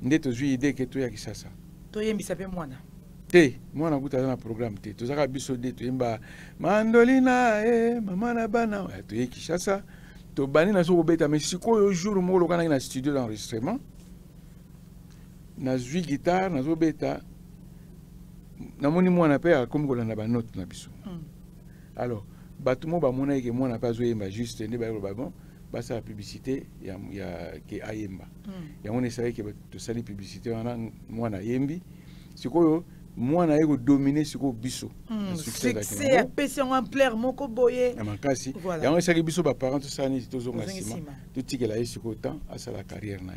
Nde to zui idée que to ya kisasa. To yembisa pe mwana. Te, mwana kuta na programme te. To zaka biso de to yemba mandolina mama na bana. To ye kisasa. To bani na so beta mais siko jour mo lokana na studio d'enregistrement. Na zui guitare na zo beta. Na moni mwana pe comme kolanda ba note na biso. Alors, batumo ba mona ke mwana pa zo yemba juste ne ba bon. Basa la publicité ya ke ayemba ya on essaye que to sali publicité wana mwana yembi sikoyo moi na eko dominer sur ko biso succès à passion ampleur moko boye amakasi yango saki biso ba parents to sani to zonga sima to tikela yesu ko temps à sa la carrière na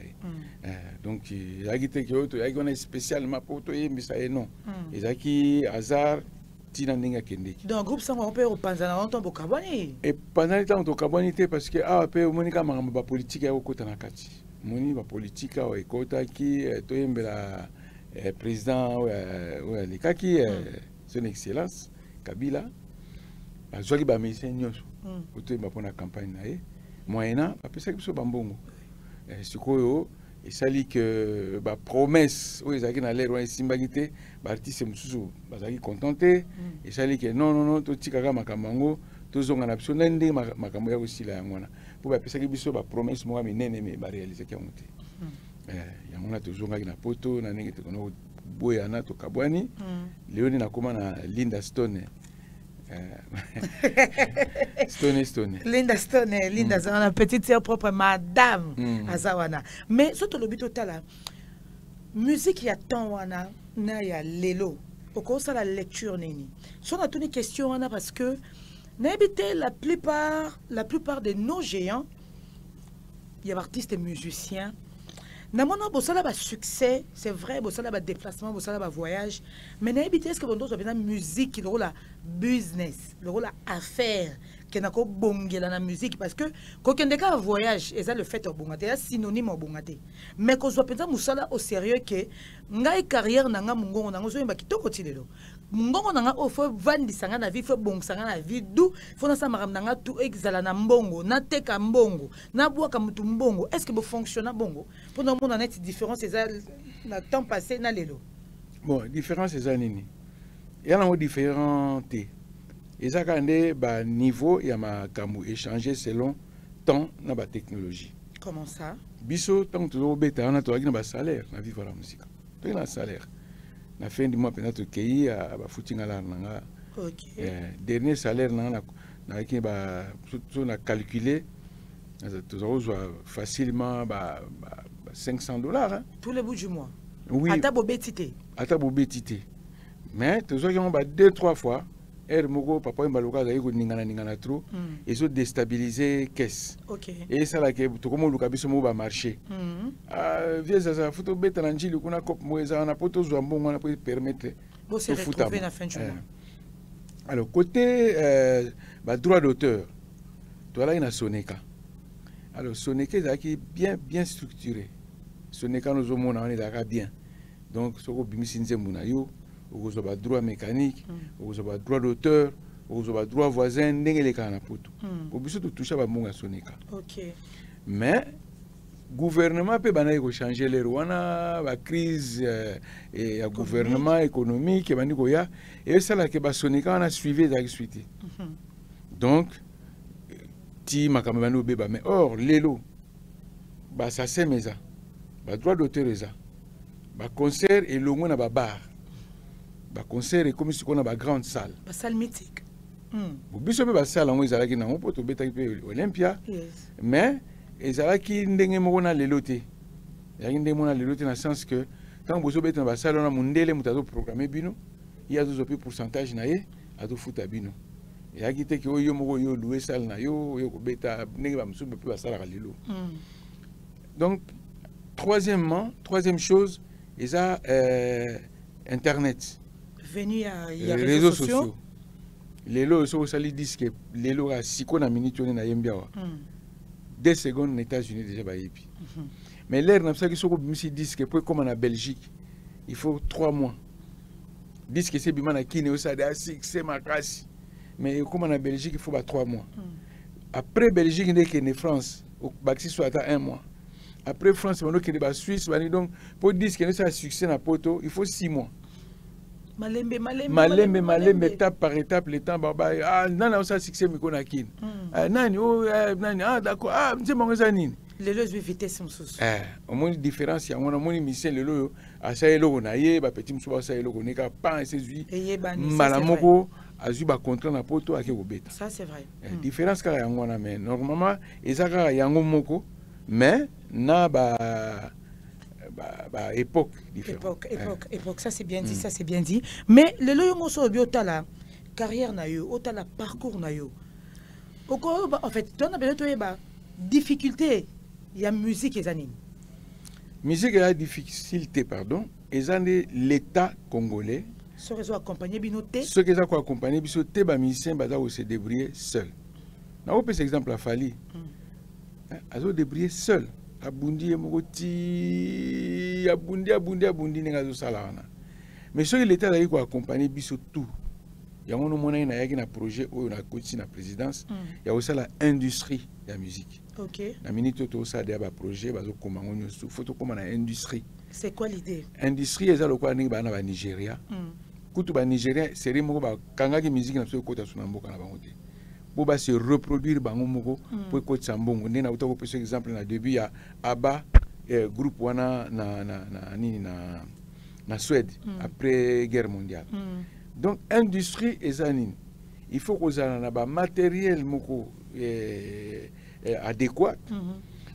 donc yagite ki auto yagona spécialement pour to yembisa non ezaki hasard tina ndinga kendeki donc groupe sango on peut repenser na onto bokabani et pendant le temps to kabani te parce que ah pe monika mangamba ba politique ya ko na kati moni ba politique o ekota ki to yembela président les kaki son excellence Kabila azwaki ba médecin nyonso oto ba pona campagne na ye moyena apesa biso bambongo sikoyo esali que ba promesse o ezaki na lero esimbaki te ba artiste mususu bazaki contenté esali que non to tikaka makambo to zonga na biso ndenge makambo ya kosila yango na po ba pesaki biso ba promesse mo minene me ba réaliser ki yango te yango na tozongaki na poto na ndenge te kono boya na to kabwani leoni na koma na Linda Stone Linda Zana petite sœur propre madame azawana mais surtout le but total musique ya temps wana na ya lelo au ça la lecture nini sur la toni question wana parce que n'habiter la plupart de nos géants il y a artistes et musiciens na mona bosala ba succès c'est vrai bosala ba déplacement bosala ba voyage mais na habiter est-ce que bondo so bena musique le rôle business le rôle affaire que na ko bongela na musique parce que ko kende ka voyage et ça le fait au bongate ya synonyme au bongate mais ko so penza musala au sérieux que ngai carrière na nga mungongo na ngo so yemba kitoko tilelo mungongo na nga o fo vandi sanga na vie fo bong sanga na vie du fo na sa maram na nga tu exala na mbongo na teka mbongo na bwaka mutu mbongo est-ce que bo fonctionne bongo pendant mon net différence c'est na temps passé na lelo bon différence c'est ça nini il y a un différente ezaka nde ba niveau ya makamu échanger selon temps na ba technologie. Comment ça? Biso tant to beta na to na ba salaire na vivre la musique. To na salaire. Na fin du mois peut-être kei a ba footing ala nga. OK. Dernier salaire na ki ba tout na calculer to facilement ba $500 hein? Tous les bouts du mois. Oui. Ata bobetité. Ata bobetité. Mais to zo ki ba 2-3 fois moko papa mbaloka za yiko ningana trop et so déstabiliser caisse. OK. Et ça là que to komo luka biso mo ba marché. Vieux ça photo beta na njili kuna cop moeza na poto zo mbongo na peut permettre de se retrouver na fin du mois. Alors côté droit d'auteur toi là il a Soneka. Alors Soneka ça qui bien structuré. Soneka nous omona on est d'accord bien. Donc soko bimisi nzemuna yo au droit mécanique, au droit d'auteur, au droit voisin, n'engagez pas na poto. Au besoin de toucher à mon Soneka. OK. Mais gouvernement peut banaï changer les rouana, la crise et le gouvernement économique et banikoya et ça là que ba Soneka on a suivi la suite. Donc ti makamano beba mais or lelo ba ça c'est meza. Ba droit d'auteur eza. Ba concert et longo na ba bar. Ba concert et comme si on a ba grande salle. Ba salle mythique. Biso be ba salle on ezalaki na on poto beta pe Olympia. Yes. Mais ezalaki ndenge moko na leloté. Ya ndenge mona leloté na sens que tant bozo beta ba salle on a mundele mutazo programmer bino, il y a deux pourcentage na ye, azo futa bino. Ya kité que yo moko yo louer salle na yo ko beta ndenge ba musu be ba salle ka lelo. Donc troisième chose, eza internet. Venu à réseaux sociaux. Les lots sont sali disque les lots à siko na minute na yembiawa. 2 secondes aux États-Unis déjà ba yepi. Mais l'air na saki soko bimisi disque pour comme en Belgique, il faut 3 mois. Disque c'est bima na kine osa da c'est makasi. Mais comme en Belgique il faut 3 mois. Après Belgique dès que ne France, au baxi soit à 1 mois. Après France, on a ba Suisse, donc pour disque ne ça succès na poto, il faut 6 mois. Malembe, étape par étape, le temps, non, ça succès, mais qu'on a qui. D'accord, c'est mon zanine. Les lois de vitesse sont sous. Au moins, différence, il y a un moment, mission, le lot, à ça, le on a yé, petit moussa, ça, le on est pas, c'est lui. Malamoko, a eu un contrat na poto à Kébobeta. Ça, c'est vrai. Différence, car il y a un mais normalement, il y a un moko, mais, na, époque différente. Époque, ça c'est bien dit, ça c'est bien dit. Mais le loyongo so biota la carrière na yo, ota la parcours na yo. En fait, tu as besoin difficulté, il y a musique et zanine. Musique a difficulté, pardon, et l'État congolais. Ce réseau accompagné binoté. Ce qui est accompagné binoté, les musiciens doivent se débrouiller seuls. On peut exemple à Fali. Ils se débrouiller seuls. Abundi moti, abundi nengazo salana. Mais ce que l'État doit accompagner biso tout. Il y a un projet où on a coaché la présidence. Il y a aussi l'industrie de la musique. Ok. La minute où ça a un projet, il faut que l'industrie. C'est quoi l'idée? L'industrie est le quoi au Nigeria. Quand au Nigeria, c'est quand la musique n'a pas de sonambo kana bangote. Pour se reproduire bango pour coacher sambongo. Né na utako par exemple na début il y a ABBA groupe wana na Suède après guerre mondiale. Donc, industrie et zanine. Il faut que vous ayez un matériel adéquat, que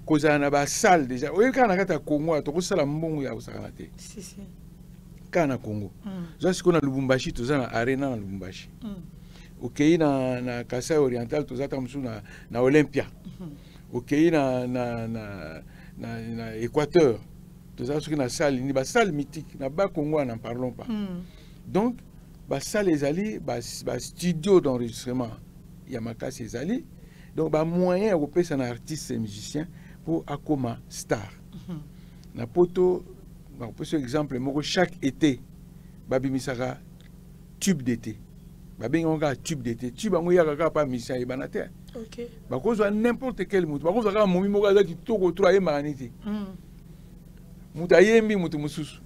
vous ayez une salle déjà. Vous avez un Congo, vous avez un salle. Si, si. Quand on Congo. Vous avez un Lubumbashi, vous avez une arena dans Lubumbashi. Ok, na Kasaï oriental, vous avez un Olympia. Ok, na Équateur, vous avez une salle mythique. Na bas Congo, n'en parlons pas. Donc, ça les alliés, studio d'enregistrement, Yamaka ses alliés. Donc, moyen européen, c'est un artiste et musicien pour Akoma star. Na poto, par exemple, chaque été, Babi Misara, tube d'été. Babi Ngonga, tube d'été. Tube, on y a pas musicien et banate. Ok. Parce que n'importe quel mot. Parce que Momi Mogaza qui toko trois et manité. Moutayembi, Moutumusus.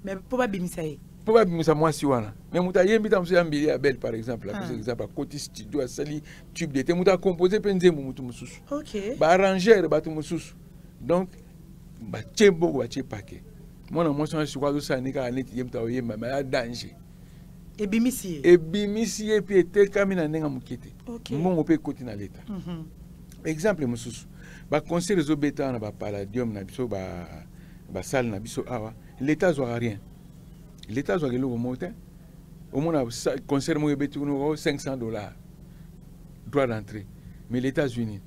Mais pour Babi Misaye. Pourquoi ça moi si wana mais muta yembi tam so ambili ya belle par exemple par exemple à côté studio à sali tube d'été muta composer penze mutu mususu OK ba arranger ba tu mususu donc ba tchembo ba tchepake mona moi so si kwa zo sanika aneti yemta oyemba ma danger ebimisi et puis te kamina nenga mukete mbongo pe koti na leta exemple mususu ba concert zo beta na ba palladium na biso ba salle na biso awa l'état zo rien. L'État a gagné le montant. Au moins, un concert $500 droit d'entrée. Mais les États-Unis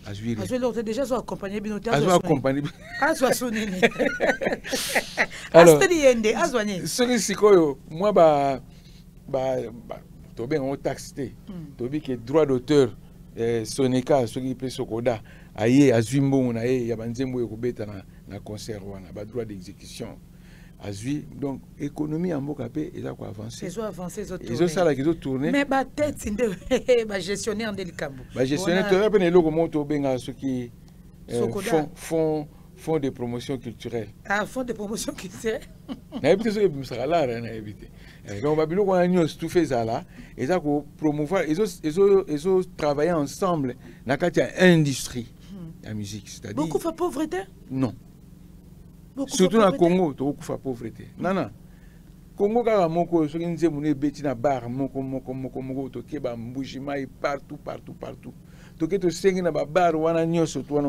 a joué. Déjà, ils ont accompagné Binoté. Ils ont accompagné. Alors, ce qui est quoi, moi, tu as bien taxé. Tu as bien que droit d'auteur, Sonika, ce qui est Sokoda, aïe, Azumbo, aïe, Yabanzembo, Yokobeta, na concert, na droit d'exécution. Donc, l'économie en Mokapé, ils ont avancé. Ils ont avancé, ils ont ça qui ont tourné. Mais ma tête, c'est un gestionnaire en délicambo. Gestionnaire, tu as rappelé le logo ceux qui font des promotions culturelles. Ah, font des promotions culturelles. On a évité ce que ça là, on a évité. Donc, on a mis tout fait ça là. Ils ont promouvoir, ils ont travaillé ensemble dans l'industrie, la musique. Beaucoup de pauvreté? Non. Surtout dans le Congo, tu as la pauvreté. Non, non. Congo, quand on a bêti na bar, tu as mbujima partout. Tu as na bar, wana nyoso, tu as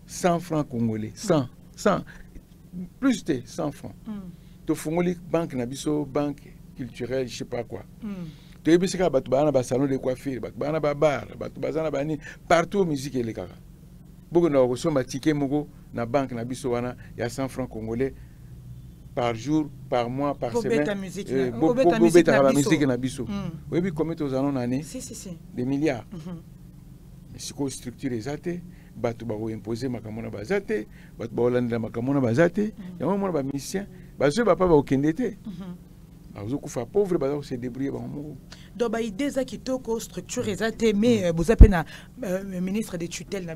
100 francs congolais. 100. Plus de 100 francs. Tu as une banque, banque culturelle, je ne sais pas quoi. Tu as un salon de coiffure, un bar, partout musique et les caca. Beaucoup de gens sont tickets na banque na biso wana il y a 100 francs congolais par jour, par mois, par semaine. La musique na biso. Oui, puis combien aux années année? Si. Des milliards. Mais si quoi structure ezate, batu ba imposer makamona bazate, batu ba holanda makamona bazate, ya mona ba musicien, bazo ba pa ba okendete. Bazo kufa pauvre bazo se débrouiller ba mo. Donc, il y a des gens qui ont structure, mais vous avez un ministre de tutelle.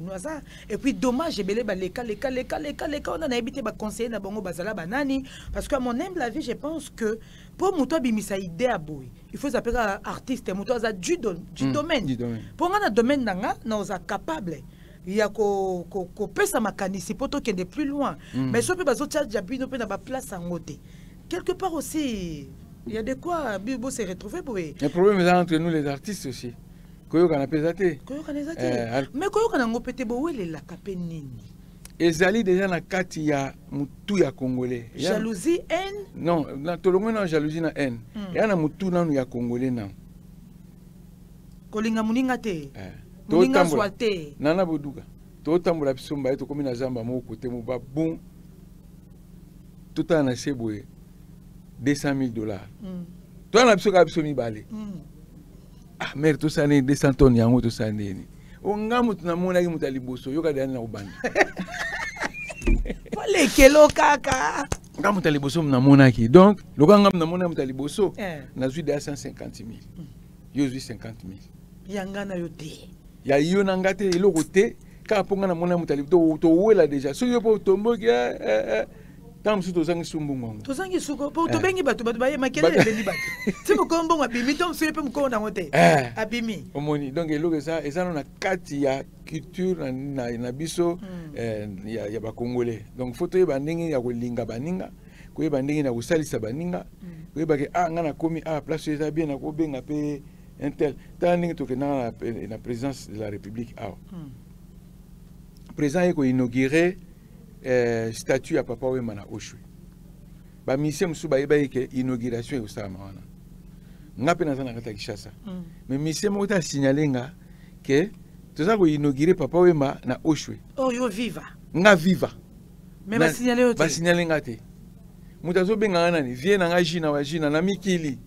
Et puis, dommage, les cas, on a habité les conseillers de Bango Bazala Banani. Parce qu'à mon humble avis, je pense que pour Moutoua Bimisa idée à Boui, il faut s'appeler artiste, Moutoua du domaine. Pour un domaine, nous sommes capables. Il y a qu'on peut s'amacanisi pour qu'il y ait plus loin. Mais si on peut pas place en côté. Quelque part aussi. Il y a de quoi Bibo se retrouver pour lui. Le problème est entre nous les artistes aussi. Koyo kana pesate. Mais koyo kana ngopete bo wele la kapé nini. ezali déjà na kati ya mutu ya congolais. Jalousie, haine? Non, na tolongo na jalousie na haine. Ya na mutu nanu ya congolais na. Kolinga muninga te. Muninga swate. Nana boduka. To tambola biso mbaye to komi na zamba mo côté mo ba bon. Tout en a seboué $200,000. Toi na biso ka biso mibale. Ah mère to sane 200 tonnes yango to sane ni. O ngamu tunamona ki mutali boso yoka dani na ubanda. Pole kelo kaka. Ngamu mutali boso mnamona ki. Donc loka ngamu namona mutali boso na zui de 150,000. Yo zui 50,000. Yanga yo te. Ya yo na ngate eloko te ka ponga na mona mutali to wela déjà. So yo po tombo ki tam su tozangi sumbungu. Tozangi suko po to bengi batu baye makele bengi batu. Ti mo kombo abimi tom su pe mo ko na ngote. Abimi. Omoni donc eloko eza na kati ya culture na biso ya ba congolais. Donc photo ye bandingi ya kolinga baninga, ko ye bandingi na kosalisa baninga, ko ye ba ke ngana komi place eza bien na ko benga pe intel. Tandingi to ke na présidence de la République président ye ko inaugurer statut à Papa Wemba na Oshwe. Ba mission musu ba yeba ke inauguration au sama wana. Ngape na sana kata Kishasa. Mais mission mo ta signaler nga que toza ko inaugurer Papa Wemba na Oshwe. Oh yo viva. Nga viva. Mais ba signaler ote. Ba signaler nga te. Mutazo benga nani vie na nga jina wa jina na mikili.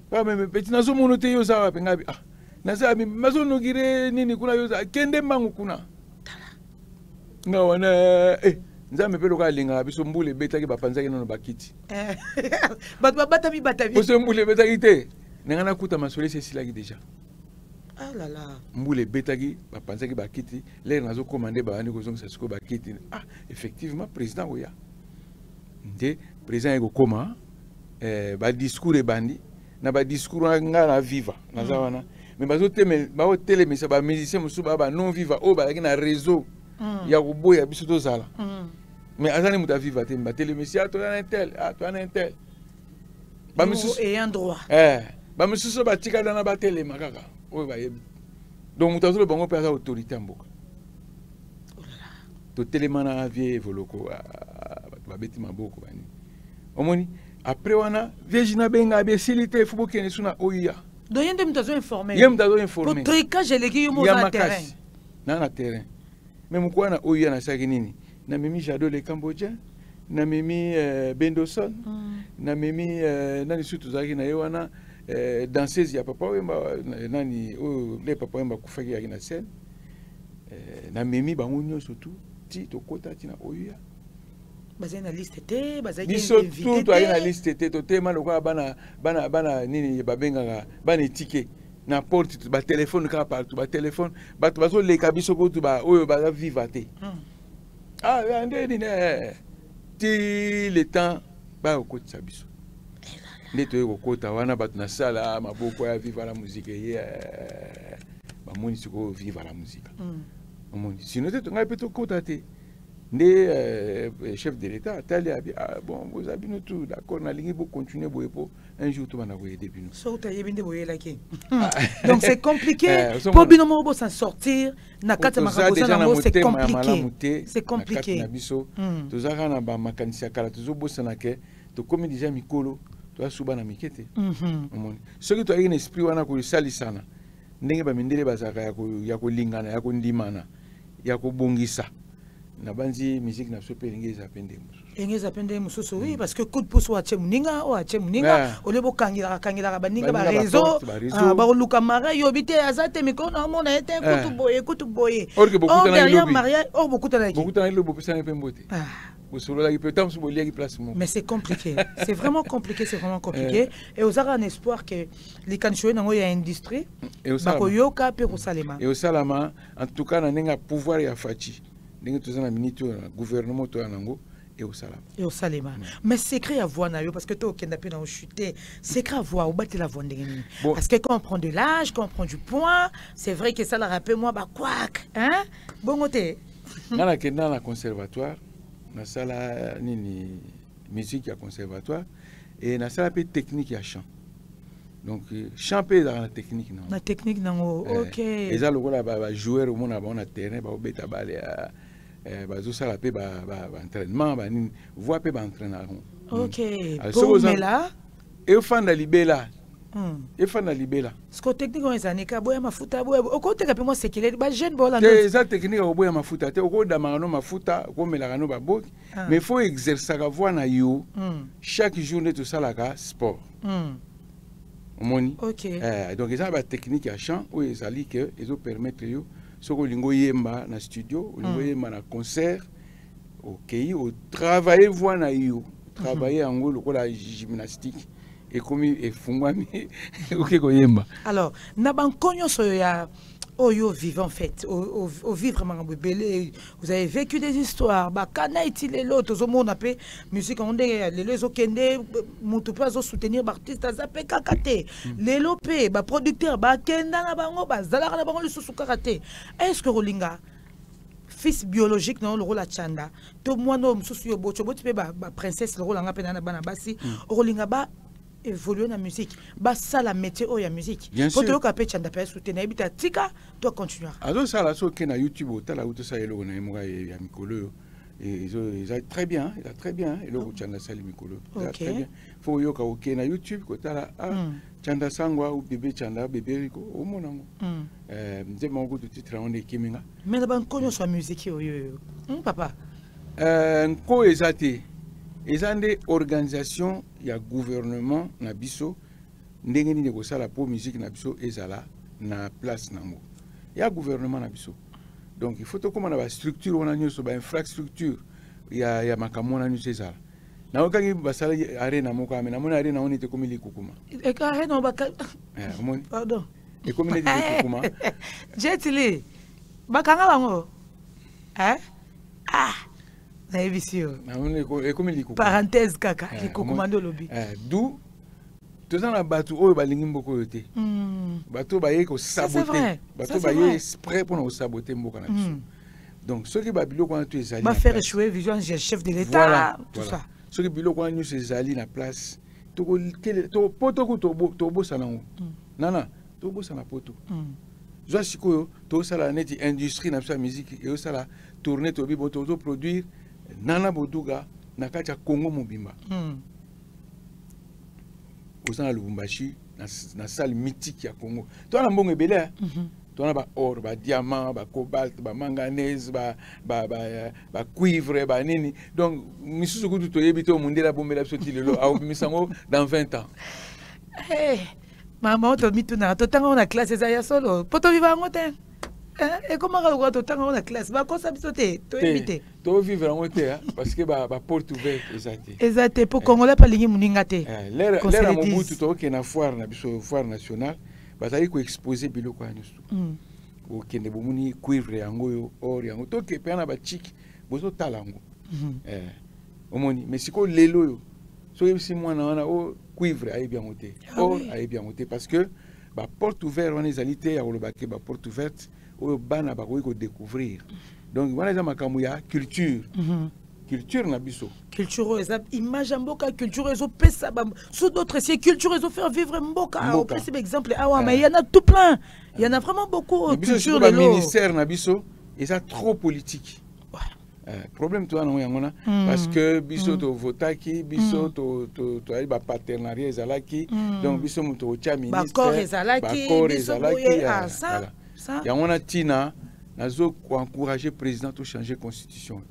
Ba me petit nazo monote yo za wapi ngabi naza bi mazo inaugurer nini kuna yo za kende mangu kuna. Nga wana nzambe pe loka linga biso mbule betaki bapanzaki nono bakiti batabi biso mbule betaki te nenga nakuta masole sesilaki déjà. Ah là là. Mbule betaki bapanzaki bakiti lere nazo commandé bandi kozongisa siko bakiti. Effectivement président oya nde président eko koma ba discours e bandi na ba discours nga na viva naza wana mais bazo telemisa ba musicien musu ba non viva o ba na réseau ya kuboya biso tozala. Mais azani muta viva te mbatele monsieur to na intel to na intel ba monsieur et un droit ba monsieur so batika dana batele makaka o ba yebi donc muta zo bango pesa autorité mboka to telemana vie voloko ba beti maboko bani omoni après wana vieille benga besilité fubo kene suna oya donc yende mutazo informer yem mutazo informer pour tricage eleki yo mo na terrain na terrain. Mais mukwa na oya na saki nini na mimi Jado le Cambodgien na mimi Bendoson na mimi nani surtout zaki na yewana danseuse ya Papa Wemba nani le Papa Wemba kufaki ya na scène na mimi bango surtout ti to kota ti na oya bazai na liste te bazai biso tout to na liste te to tema lokwa bana nini babenga bana ticket na porte ba téléphone ka partout ba téléphone ba to baso le kabiso ko to ba oyo ba vivre te ande ni ti le temps ba ko tsa biso nde to ko kota wana ba na sala maboko ya vivre la musique ba moni siko vivre la musique omoni sinon te to ngai peto kota te nde chef de l'état tali abi bon vous avez nous tout d'accord na lingi pour continuer boyepo un jour tout bana boye depuis nous so ta yebinde boyela ki donc c'est compliqué pour binomo bo s'en sortir na kata makabosa na mo c'est compliqué na biso to zaka na ba makanisi kala to bosa na ke to komi déjà mikolo to asuba na mikete omoni soki to ayina esprit wana ko sali sana ndenge ba mindele bazaka ya ko lingana ya ko ndimana ya ko bongisa na banzi musique na so pelengeza pende mususu oui parce que coup de pouce wa chemuninga olebo kangila baninga ba réseau ba luka mara yobite azate mikona mona ete kutu boye derrière mariage beaucoup de lobo pesa ne pembote mais c'est compliqué c'est vraiment compliqué et aux un espoir que les canchoué nango ya industrie bakoyoka pe kosalema et au salama en tout cas na nenga pouvoir ya fachi ndenge tozana minito na gouvernement to yango et au salama mais secret à voir nayo parce que to okenda pe na chuter secret à voir ou battre la voix ndenge parce que quand on prend de l'âge quand on prend du poids c'est vrai que ça la rappelle moi ba quack hein bongote na kenda na conservatoire na sala nini musique ya conservatoire et na sala pe technique ya chant donc chant pe dans la technique non OK et ça le voilà ba joueur au monde na terrain ba obeta bale bazosala pe entraînement voix pe entraîneur. OK. Bon mais là et fanda libela. Et fanda libela. Ce que technique on ezaneka boya mafuta boya au côté ka pe moi c'est qu'il est ba jeune bola. Eza technique o boya mafuta te o da mangano mafuta ko melaka no baboki. Mais faut exercer la voix na yo chaque journée tout ça la sport. Moni. OK. Donc eza ba technique à chant ou ezali que ezo permettre yo soko lingo yemba na studio, lingo yemba na concert. OK, au travailler voix na yo, travailler en gros la gymnastique. Et comme et fungwami OK ko yemba. Alors, na bankonyo so ya oyo vivant en fait, au vivre mangabelé, vous avez vécu des histoires, ba kana itile l'autre zo monde appé musique on les les okende mutu pas soutenir artiste zape kakate. Les lopé ba producteur ba kenda na bango ba zalaka na bango le susu kakate. Est-ce que Rolinga fils biologique non le rôle à Chanda, to moi no mususu yo bocho botu pe ba princesse le rôle nga pe na bana basi, Rolinga ba évoluer dans la musique, bah ça la métier ou la musique. Pour te capter chanda pe soutenir bita tika doit continuer. Alors ça la so que na YouTube ta la auto ça yelo na moga ya mikolo et ils très bien, il a très bien et le chanda sali mikolo. Très bien. Faut yo ka OK na YouTube ko ta la chanda sangwa ou bébé chanda bébé ko o monango. Nze mongo de titre on est kiminga. Mais la ban konyo so musique yo papa. Ko ezate ezande organisation ya gouvernement na biso ndenge nini ko sala pour musique na biso ezala na place nango ya gouvernement na biso. Donc il faut to comment na structure on a nyoso ba infrastructure ya makambo na nyoso ezala na okangi basala arena moko amena mona arena on était comme likukuma e ka arena ba pardon e comme likukuma jetili bakanga bango parenthèse kaka likukuma lobby d'où tous en batu oyo balingi mboko yote bato baye ko saboter bato baye exprès pour nous saboter mboka na biso. Donc ceux qui babilo quand tu ezali va faire échouer vision chef de l'état tout ça ceux qui babilo quand nous ezali na place to poto ko to bosa nango nana to bosa na poto zo sikoyo to sala neti industrie na sa musique et sala tourner to bibo to produire nana boduga na kati ya Congo mobimba au Lubumbashi na salle mythique ya Congo to na mbongo ebele to na ba or ba diamant ba cobalt ba manganèse ba cuivre ba nini donc misusu kutu to yebi to mundela bombela biso tilelo au misango dans 20 ans. Maman to mituna to tanga na classe za ya solo poto viva ngote. Et comment on to tanga na classe ba ko sabisote to éviter to vivre en ngote parce que ba porte ouverte exacté pour congolais pas lingi muninga te l'air Mobutu to ke na foire na biso foire nationale bazali ko exposer biloko anyusu o kende bomuni cuivre yango yo or yango to ke pe na ba chic bozo talango omoni mais siko lelo yo so yebisi mwana wana o cuivre ayi bien ngote or ayi bien ngote parce que ba porte ouverte on ezali te ya kolobake ba porte ouverte o bana ba ko découvrir. Donc wana za makambo ya culture culture na biso culture eza image mboka culture ezo pesa sous d'autres c'est culture ezo faire vivre mboka au principe exemple mais il y en a tout plein il y en a vraiment beaucoup culture le ministère na biso eza trop politique. Problème toi non yangona parce que biso to votaki biso to ali ba partenariat ezalaki donc biso muto ocha ministère ba corps ezalaki ça yangona tina nazo encourager président to changer constitution.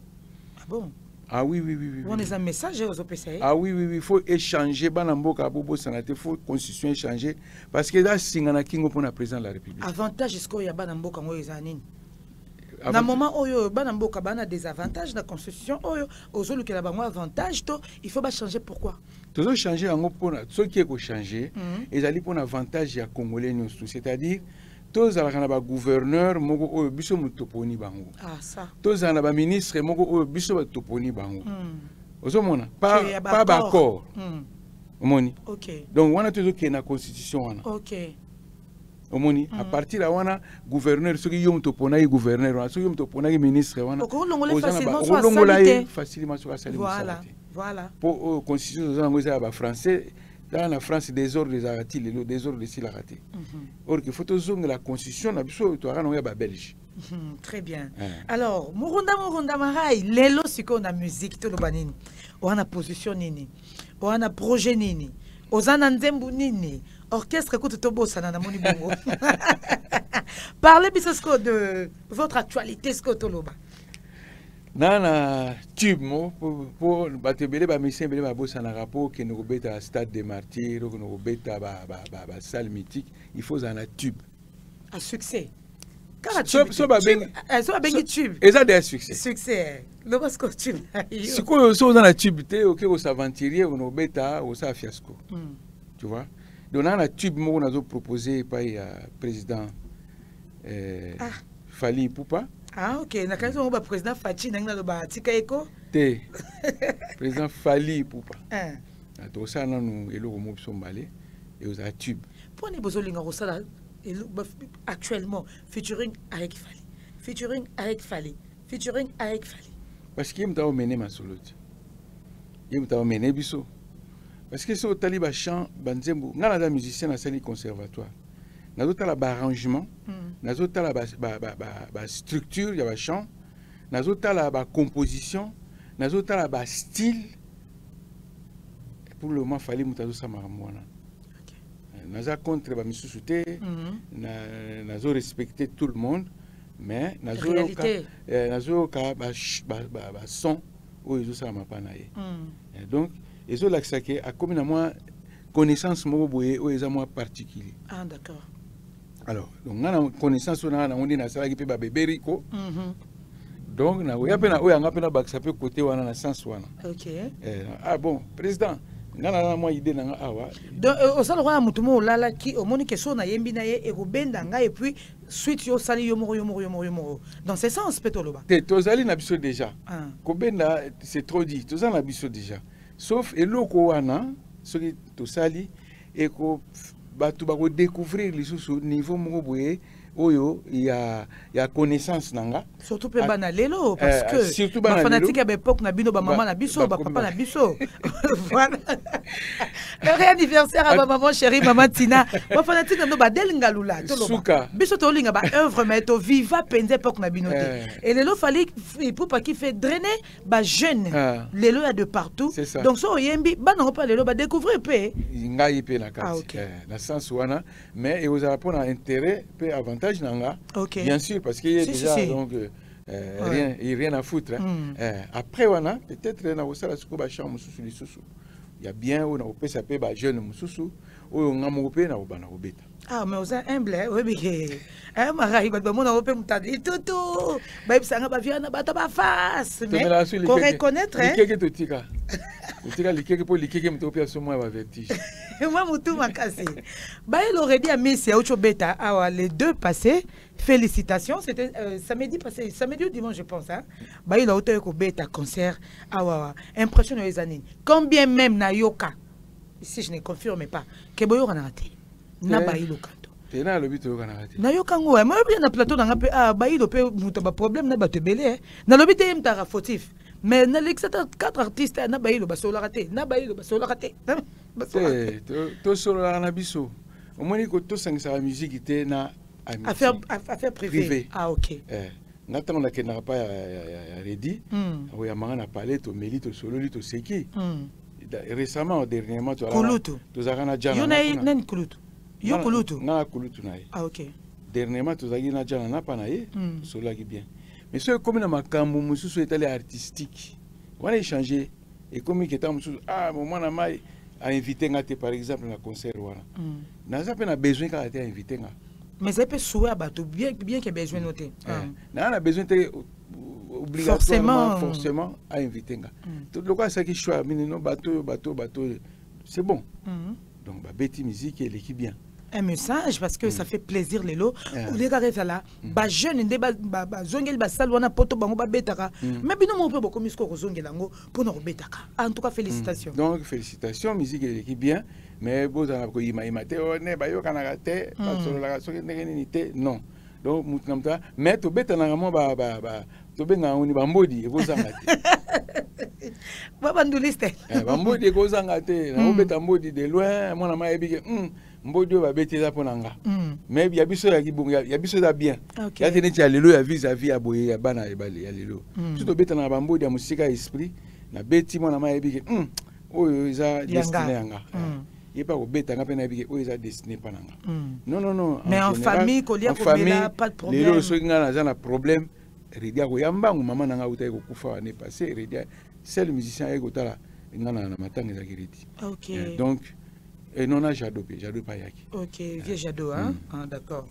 Ah bon? Ah oui. On a un message aux OPCA. Ah oui, il faut échanger banamboka bobo sanate faut constitution échanger parce que là singana kingo pour la président de la République. Avantage est-ce qu'il y a banamboka ngo ezanini? Na moment oyo banamboka bana des avantages la constitution oyo ozolu ke la bango avantage to il faut pas changer pourquoi? Toujours changer en pour ce qui est ko changer ezali pour avantage ya congolais nyonso c'est-à-dire tous na ba gouverneur moko oyo biso mutoponi bango. Ah ça. Tous na ba ministre moko oyo biso batoponi bango. Ozomona pas d'accord. Omoni. OK. Donc wana toujours que na constitution wana. OK. Omoni à partir de wana gouverneur ceux qui yom topona yi gouverneur wana ceux qui yom topona yi ministre wana. Facilement sur la Voilà. Pour constitution za ngoza ba français dans la France des ordres des ordres de la raté. Or qu'il faut toujours la constitution na biso to ara no ya ba belge. Très bien. Alors, Murunda Marai, lelo siko na musique to lobanini. On a position nini. On a projet nini. Ozana nzembu nini. Orchestre écoute tobo sana na moni bongo. Parlez bisosko de votre actualité sko to loba. Nana tube mo pour batebele ba mission bele ba bossa na rapport que nous beta stade des martyrs, que nous beta ba salle mythique, il faut un tube. Un succès. So ba bengi tube. Et ça des succès. Succès. Le basco tube. Si quoi so dans la tube té OK au s'aventurier on beta au sa fiasco. Tu vois? Donc dans la tube mo on a proposé par président Fali Poupa. Ah ok, na kanzo ba président Fachi na lo ba tika eko. Té. Président Fali Poupa. Donc ça nous eloko mo sombalé et aux tube. Pour ne besolinga rosala actuellement featuring avec Fali. Featuring avec Fali. Featuring avec Fali. Parce qu'il m'a mené ma solo. Il m'a mené biso. Parce que c'est taliba chant banzembo, ngala da musicien na sali conservatoire. Na zota la arrangement, na zota la structure ya ba chant, na zota la composition, na zota la style. Pour le moment fallait mutazo sa maramwana. Naza contre ba misusuté, nazo respecter tout le monde, mais nazo ka ba son o izo sa mapanaye. Donc ils ont l'accès à comme moi connaissance mo boye o eza moi particulier. Ah d'accord. Alors donc on a connaissance on dit na sala ki pe ba beberi ko. Donc na oya pena oya ngapena baksa pe côté wana na sens wana. OK. Ah bon, président ngana na moi idée na awa. Donc au sala kwa mutu mo lala ki o moni question na yembi na ye e ko benda nga et puis suite yo sali yo moro. Dans ce sens petoloba. Te tozali na biso déjà. Ko benda c'est trop dit. Tozali na biso déjà. Sauf eloko wana soki tosali et ko batu ba ko découvrir les sous niveau moko boye oyo ya connaissance nanga surtout pe bana lelo parce que ba fanatique à l'époque na bino ba maman na biso ba papa na biso voilà le réanniversaire à maman chérie maman Tina ba fanatique no ba delingalula to loba biso to linga ba œuvre mais to viva penze époque na bino te et lelo fallait pour pas qui fait drainer ba jeune lelo ya de partout donc so yembi bana ko pa lelo ba découvrir pe ngai pe na kati na sens wana mais et vous avez pour intérêt pe avant bien sûr, parce qu'il y a déjà donc, rien à foutre. Après, peut-être il y a bien où on peut s'appeler jeune Moussoussou, où on a moupé na obeta. Ah, mais vous êtes humble, oui, mais Marai, on a open mutadi tout, babe sanga ba viana bata ba face, mais pour reconnaître hein. Pour liquer mutopia sur moi vertige. Moi mutu makasi. Ba il aurait dit à Miss Aucho Beta, les deux passés. Félicitations, c'était samedi passé, samedi ou dimanche je pense hein. Ba il a auto ko beta concert impressionnant les années. Combien même na yoka. Si je ne confirme pas que boyo kana raté. Na ba il kanto. Tena lobi to kana raté. Na yoka ngo, moi bien na plateau na ngape ba il pe muta ba problème na ba te belé. Na lobi te mtara fautif. Mais na l'ex 4 artistes na ba il ba solo raté. Na ba il ba solo raté. To solo na biso. Au moins que to sangisa la musique était na affaire privée. Ah OK. Nathan on a que n'a pas ready. O ya manga na parler to meli to solo li to seki. Récemment dernièrement tu as na jana. Yo na nani kulutu. Yo kulutu. Na kulutu na. Ah OK. Dernièrement tu as na jana na pa na ye solo qui bien. Mais ce comme na makambo mususu etale artistique. On a échangé et comme qui était mususu moment na mai a invité ngate par exemple na concert wana. Na za pe na besoin ka été invité nga. Mais ça peut souhaiter à bateau bien que besoin noter. On a besoin de forcément à inviter nga. Tout le quoi ça qui choix minino bateau c'est bon. Donc ba beti musique et l'équipe bien. Un message parce que ça fait plaisir les lots. Les gars là, ba jeune ndé ba zongel ba sal wana poto bango ba betaka. Mais bino mo pe beaucoup misko ko zongelango pour no betaka. En tout cas félicitations. Donc félicitations musique et l'équipe bien. Mais vous avez dit que vous avez non. Donc, mais tu bête na ngamo tu benga uni bambodi eko zangate. Ba banduliste. Bambodi eko zangate, na bête bambodi de loin, moi na ma ebike mbodio ba beteza ponanga mais ya biso ya kibunga ya biso da bien ya tene tia lelo ya vis-à-vis ya boye ya bana ebale ya lelo surtout betana ba mbodi ya musika esprit na beti mona ma yebike oyo eza destiné yanga il pas obeta nga pena bike oyo eza destiné pananga non mais en famille kolia ko bela pas de problème lelo so nga na za problème redia ko yambangu mama nanga utai ko kufa ne passé redia seul musicien ay ko tala nga na matanga za kiriti donc et non a Jado pas yaki. OK, vieux Jado hein. D'accord.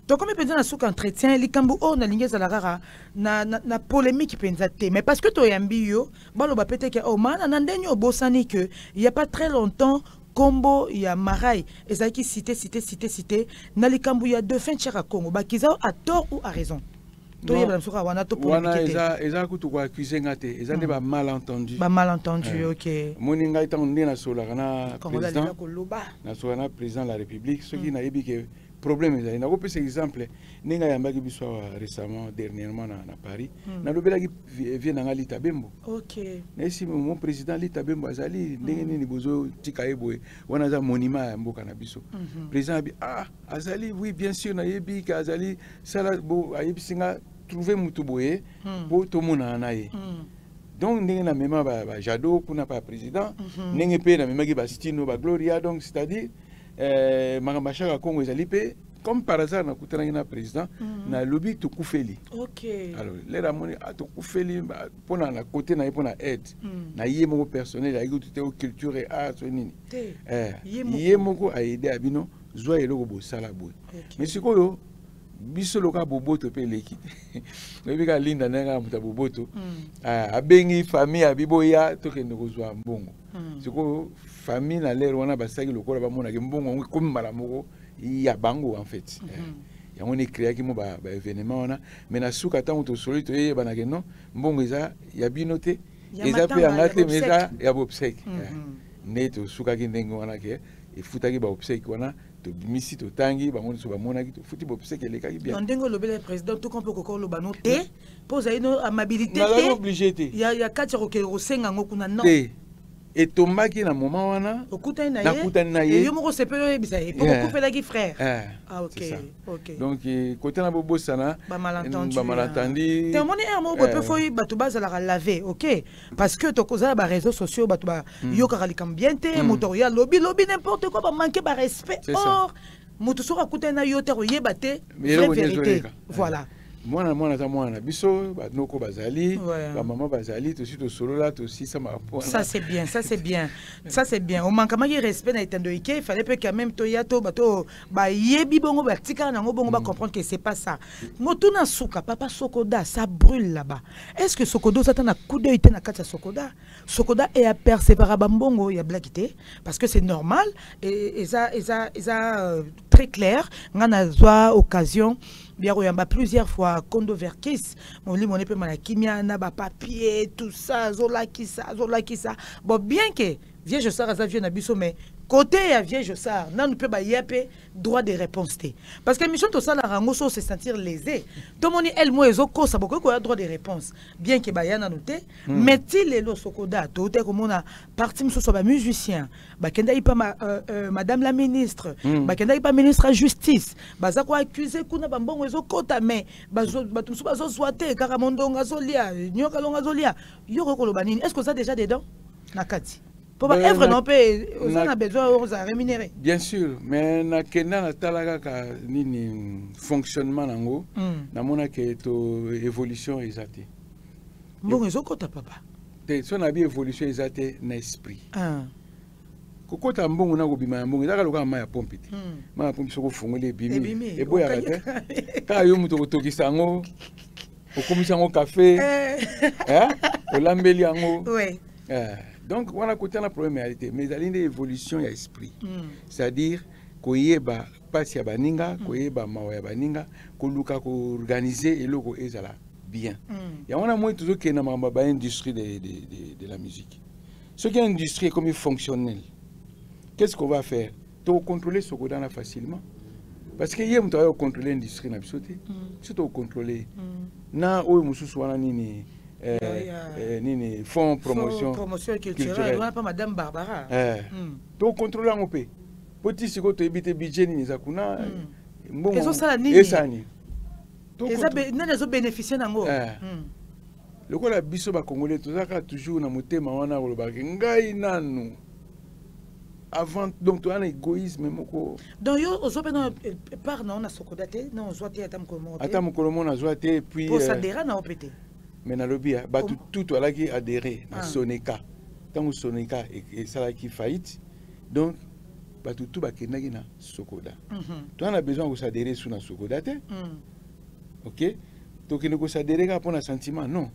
Donc comme penza na souk entretien likambu o na lingeza la rara na polémique penza té mais parce que to yambi yo balo ba pété que oh mana na ndenyo bosani que il y a pas très longtemps Combo il y a Marai et ça qui cité na likambu il y a deux fins chera Congo ba kiza à tort ou à raison. Wana eza kutu kwa kuisenga te eza ne ba malentendu. Ba malentendu, OK. Moninga itango ndena sola kana président. Na sola na président de la République ce qui na yebi que problème eza na ko pesa exemple ninga yambaki biso récemment dernièrement na Paris na lobela ki vient na Lita Bembo. OK. Na si mon président Lita Bembo azali ndenge nini bozo tika eboye wana za monument ya mboka na biso. Président bi azali oui bien sûr na yebi ka azali sala bo ayebi singa trouver mutuboye pour tout monde en aille. Donc ndenge na mema ba Jado kuna pa président ndenge pe na mema ki ba Stino ba Gloria donc c'est-à-dire Magambachaka Congo ezali pe comme par hasard na kutana na président na lobby to kufeli. OK. Alors les ramoni to kufeli pona na côté na pona aide na yemo personnel ya tout au culture et art so nini. Yemo a aider abino zwa eloko bo sala boy. Mais sikoyo biso loka boboto pe leki lebika linda nanga muta boboto abengi famille abiboya tokende kozwa mbongo siko famille na lero wana basaki lokola bamona ke mbongo comme malamoko ya bango en fait yango ni créé ki mo ba événement wana mais na suka tango to soli to yeba na ke non mbongo eza ya binote eza pe ngate meza ya bobsek neto suka ki ndengo wana ke efutaki ba obsek wana to misi to tangi bango so ba monaki to futi bo pese keleka ki bien ndenge lobele président tout comme ko lo bano te pose ino amabilité te obligé te ya kati ko ke rosenga ngokuna non et tombaki na moment wana okutani na ye yo moko sepelo ebisa e pour couper ki frère OK OK donc côté na bobo sana ba malentendu te moni mo bo pe foi batu bazala la laver OK parce que to kozala ba réseaux sociaux batu ba yo ka likam bien te motoria lobby n'importe quoi ba manquer ba respect or moto so akutani na yo te yeba te vérité voilà mwana ta mwana biso ba noko bazali ba maman bazali to sito solo là to si ça m'a ça c'est bien ça c'est bien au manquement de respect na itando ike il fallait que quand même to yato bato ba yebi bongo ba tika na bongo ba comprendre que c'est pas ça motuna suka papa Sokoda ça brûle là-bas est-ce que Sokodo ça na coup d'œil na kata Sokoda est apercevoir bambongo ya blaguité parce que c'est normal et ça très clair ngana zwa occasion bien yamba plusieurs fois Kondo Verkis mon lit mon épée malakimia na ba papier tout ça zola qui ça bon bien que vieille Jossard ça vient na biso mais côté ya vieille Jossard na nous peut ba yepé droit de réponse té parce que mission to ça la rango so se sentir lésé to moni elle mo ezoko ça beaucoup ko droit de réponse bien que ba yana noté mais ti lelo Sokoda to te comme on a parti so ba musicien ba kenda ipa madame la ministre ba kenda ipa ministre à justice baza ko accuser kuna ba mbongo ezokota mais bazo batumsu bazo swate kaka mondonga zolia nyoka longa zolia yo ko lo banini est-ce que ça déjà dedans nakati pour ba œuvre non peut on a besoin de rémunérer bien sûr mais na kenda na talaka ka nini fonctionnement nango na mona ke to évolution ezate mbongo ezokota papa te so na bi évolution ezate na esprit kokota mbongo na kobima ya mbongo ezaka loka maya pompe te maya pompe soko fungoli ebimi eboyaka te kaka yo moto kotokisa yango okomisa yango café olambeli yango donc wana côté na problème réalité mais il y a une évolution ya esprit c'est-à-dire koyeba pasi ya baninga koyeba mawa ya baninga koluka ko organiser eloko ezala bien ya wana moi toujours que na mamba ba industrie de la musique ce qui est industrie comme fonctionnel qu'est-ce qu'on va faire to contrôler ce qu'on a facilement parce que yem to contrôler l'industrie na bisoté surtout contrôler na oyo mususu wana nini nini fonds promotion culturelle on a pas madame Barbara to contrôler en paix Poti siko to ebite budget ni zakuna. Mbongo. Ezo sala nini? Esani. Nani zo bénéficier nango. Le quoi la biso ba congolais tozaka toujours na motema wana ko ba ngai nanu. Avant donc tu as un égoïsme moko. Donc yo ozo pena par na Sokoda te, na ozo te atam komo. Atam komo na zo te puis pour s'adhérer na opété. Mais na lobby ba tout ala qui adhérer na Soneka. Tant Soneka et ça là qui faillite. Donc ba tout ba kenaki na Sokoda. Tu as besoin de s'adhérer sur na Sokoda te. OK? Donc il ne faut s'adhérer qu'à pour un sentiment non.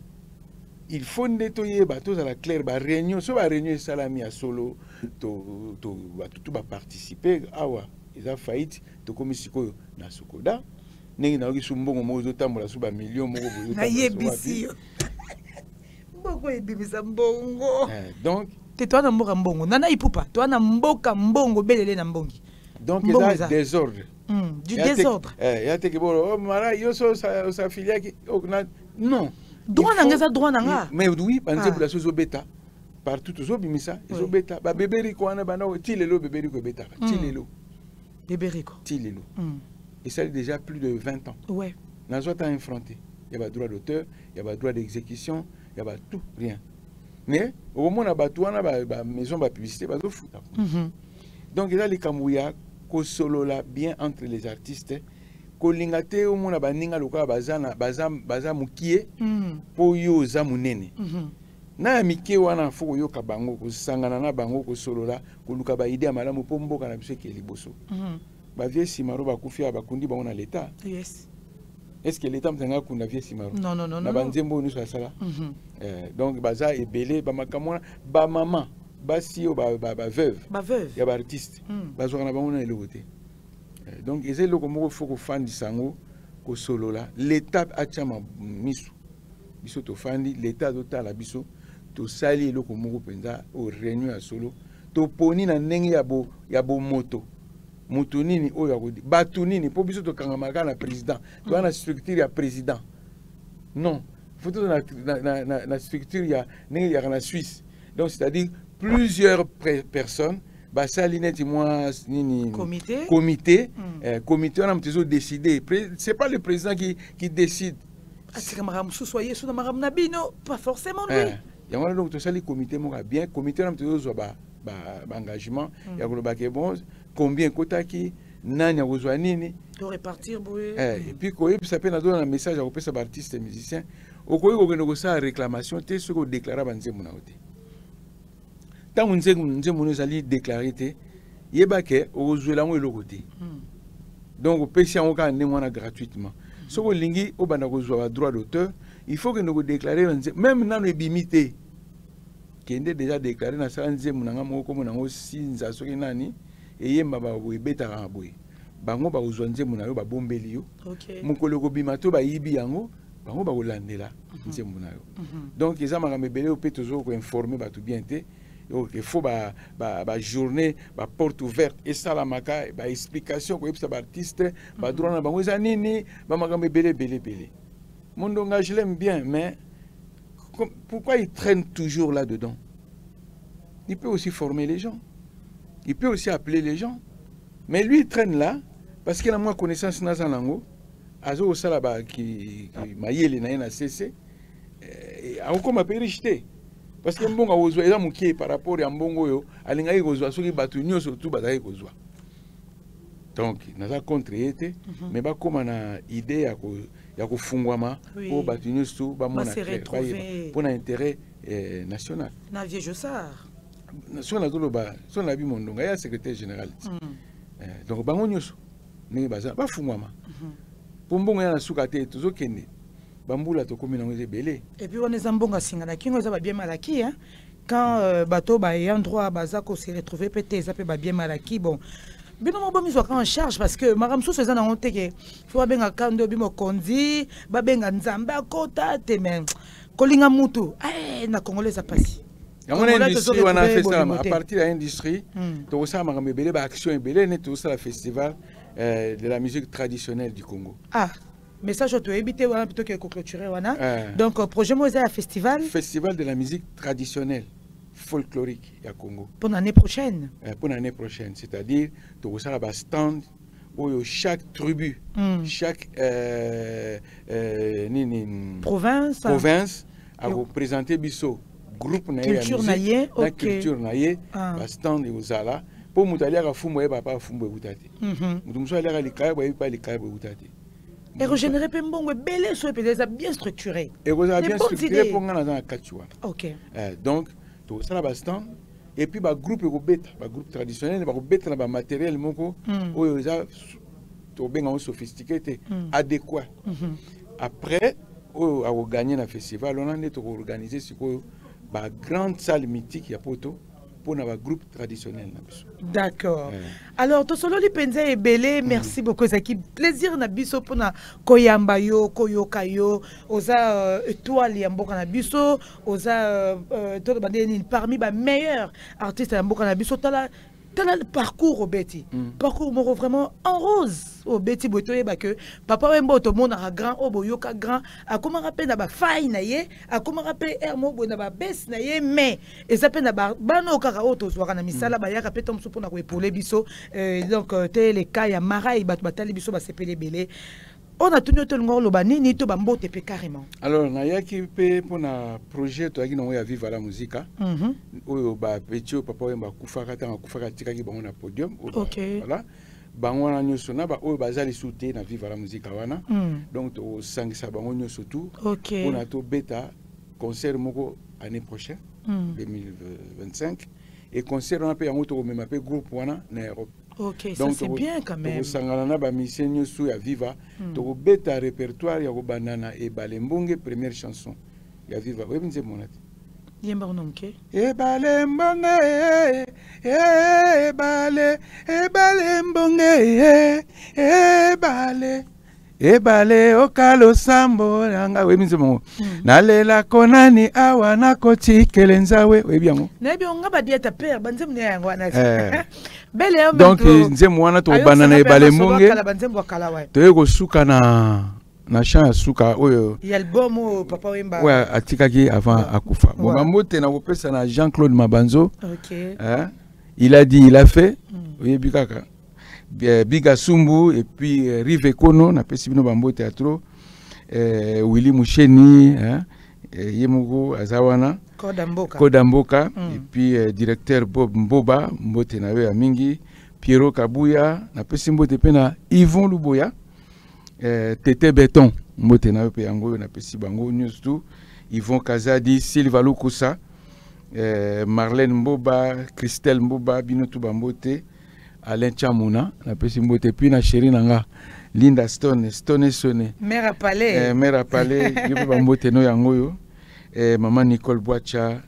Il faut nettoyer bateaux à la claire ba réunion so ba réunion salami à solo to tout ba participer awa ils a faillite to comme siko na Sokoda nengi na oki sumbongo mozo tambola so ba million moko bozo na yebisi mbongo ebimisa mbongo donc te toi na mboka mbongo nana ipupa toi na mboka mbongo belele na mbongi donc il y a désordre du désordre il y a te que bon mara yo so sa filia qui non. Droit nanga droit nanga. Mais oui, parce que la chose bêta partout aux bimisa, ils bêta. Ba bébé rico ana bana tilelo bébé rico bêta. Tilelo. Bébé rico. Tilelo. Et ça a déjà plus de 20 ans. Ouais. Dans soit infronté. Il y a pas droit d'auteur, il y a pas droit d'exécution, il y a pas tout rien. Mais au moment na batouana ba maison ba publicité ba zo fouta. Donc il y a les kamouya ko solo là bien entre les artistes. Kolingate au mona baninga loka baza mukie po yo za munene na mike wana foko yo ka bango ko sangana na bango ko solola ko luka ba idée malamu po mboka na biso ke liboso ba vie simaro ba kufia ba kundi ba ona l'état. Yes. Est-ce que l'état mtanga kunda vie simaro? Non. Na banzembo ni sala. Donc baza ebele ba makamona ba maman ba sio ba veuve. Ba veuve. Ya ba artiste. Ba zo na bango na elokote. Donc, il y a des gens qui sont fans de Sango, qui sont là. L'État a tchama misu. Biso to fandi, l'État doit la biso. To sali le komo penza au réunion à solo. To poni na nengi ya bo moto. Moto nini o ya kodi. Batu nini po biso to kangamaka na président. To na structure ya président. Non. Faut to na structure ya nengi ya na Suisse. Donc c'est-à-dire plusieurs personnes. Basalinette moi nini comité on a toujours décidé c'est pas le président qui décide pas forcément lui il y a donc tout ça les comités mon bien comité on a toujours engagement il y a le bon combien quota qui nani a nini de répartir et puis quoi ça peut donner un message à ces artistes et musiciens au quoi on ça réclamation tu ce qu'on déclare banze mon côté. Tant que nous allons déclarer, il y a des gens donc, on peut gratuitement. Si vous avez un droit d'auteur, il faut que nous déclarions, même dans les bimités, qui est déjà déclaré dans la et il y a des bango ba uzwanze munayo ba bombeli yo mukoloko bimato ba yibi yango bango ba kolandela nzembo nayo donc eza makambo ebele ope toujours ko informer ba tout bien te il faut ba journée ba porte ouverte et ça la maka ba explication ko yebisa ba artiste ba droit na bango eza nini ba makambo ebele belé Mondonga je l'aime bien mais pourquoi il traîne toujours là dedans? Il peut aussi former les gens, il peut aussi appeler les gens, mais lui il traîne là parce qu'il a moins connaissance dans Zanango. Azo Salaba qui m'a yélé na cessé. A encore m'a périté parce que mbonga ozwa eza mukie par rapport à mbongo yo alingai kozwa soki batu nyo surtout bazai kozwa. Donc naza contre été mais ba koma na idée ya kufungwama pour batu nyo surtout ba mona pour un intérêt national. Na vieux Jossard. Son na goloba son na bi Mondonga ya secrétaire général. Donc bango nyoso ni baza ba fungwama. Pour mbongo ya na sukate tozo kende. Bambula to komi nango belé. Et puis on est en bonga singana kingo za ba bien malaki hein. Quand bateau ba y endroit baza ko se retrouver pété ça peut ba bien malaki bon. Bino mo bomi en charge parce que maram sou seza na honte ke faut benga kando bimo kondi ba benga nzamba kota te men kolinga mutu na congolais ça passe. Ya mona industrie wana fait ça à partir de l'industrie to ça makambe belé ba action belé ne to ça le festival de la musique traditionnelle du Congo. Ah message auto éviter wana plutôt que clôturer wana. Donc projet Moïse à festival de la musique traditionnelle. folklorique à Congo. Pour l'année prochaine. Pour l'année prochaine, c'est-à-dire tu as un stand où chaque tribu, chaque province a représenté biso groupe culture naie, la culture naie, stand et aux ala pour mutalia ka fumo et papa fumo et butati. Mutumso ala ka likaya ba pas likaya ba butati. Et régénérer Pembongo belé so peut bien structuré. Et vous avez bien structuré pour ngana dans kachwa. OK. Donc to ça la stand et puis ba groupe groupe traditionnel ba beta na matériel moko oyo za to benga sophistiqué adéquat. Après on a gagné le festival, on a organisé une grande salle mythique pour un groupe traditionnel. D'accord. Alors, tout solo li penza et belé, merci beaucoup. C'est un plaisir na biso pour na koyamba yo, koyoka yo, oza étoile yamboka na biso, oza parmi les meilleurs artistes yamboka na biso. T'as le parcours au Betty. Parcours vraiment en rose au Betty Botoye que papa Wembo to monde a grand obo yoka grand a comment rappeler na ba faille na ye a comment rappeler hermo bo na ba bes na ye mais et ça pe na ba bano kaka auto zwaka na misala ba ya rappeler tom so pona ko épauler biso donc té les cas ya marai bat batali biso ba sepele belé. On a tenu tout le monde le bani ni to bambo te pe carrément. Alors na ya ki pe pour na projet to akino ya vivre la musique oyo ba petio papa wemba kufaka ta kufaka tika ki bango na podium voilà bango na nyoso na ba oyo bazali souté na vivre la musique wana donc to sangisa bango nyoso tout on a to beta concert moko année prochaine 2025 et concert on a pe yango to même pe groupe wana na Europe. OK, ça c'est bien quand même. Donc sangana na ba mission sou ya viva to beta répertoire ya banana et balembonge première chanson ya viva oui binze monate yemba onomke e balembonge e balembonge e bale ebale okalo sambo nanga we minzemo nalela konani awa nakoti kelenzawe we biango na bionga ba dieta père banzemu ne yango na bele yo donc nzemu wana to banana ebale mbonge to yeko suka na chant suka oyo album papa Wemba ouais atikaki avant akufa bon mamote na kopesa na Jean-Claude Mabanzo. OK il a dit il a fait oui bikaka Biga Sumbu et puis Rive Kono na pesibino bambo théâtre Willy Moucheni Yemugo Azawana Kodamboka et puis directeur Bob Mboba Mbote na we mingi Pierrot Kabuya na pesimbo te pena Yvon Luboya Tete Béton Mbote na we pe yango na pesibango news tout Yvon Kazadi Silva Lukusa Marlène Mboba Christelle Mboba Binotu Bambote Alain Chamuna, la personne qui puis na chérie nanga Linda Stone sonné. Mère à Palais. Mère à Palais, yo ba mbote no yango yo. Maman Nicole Boacha,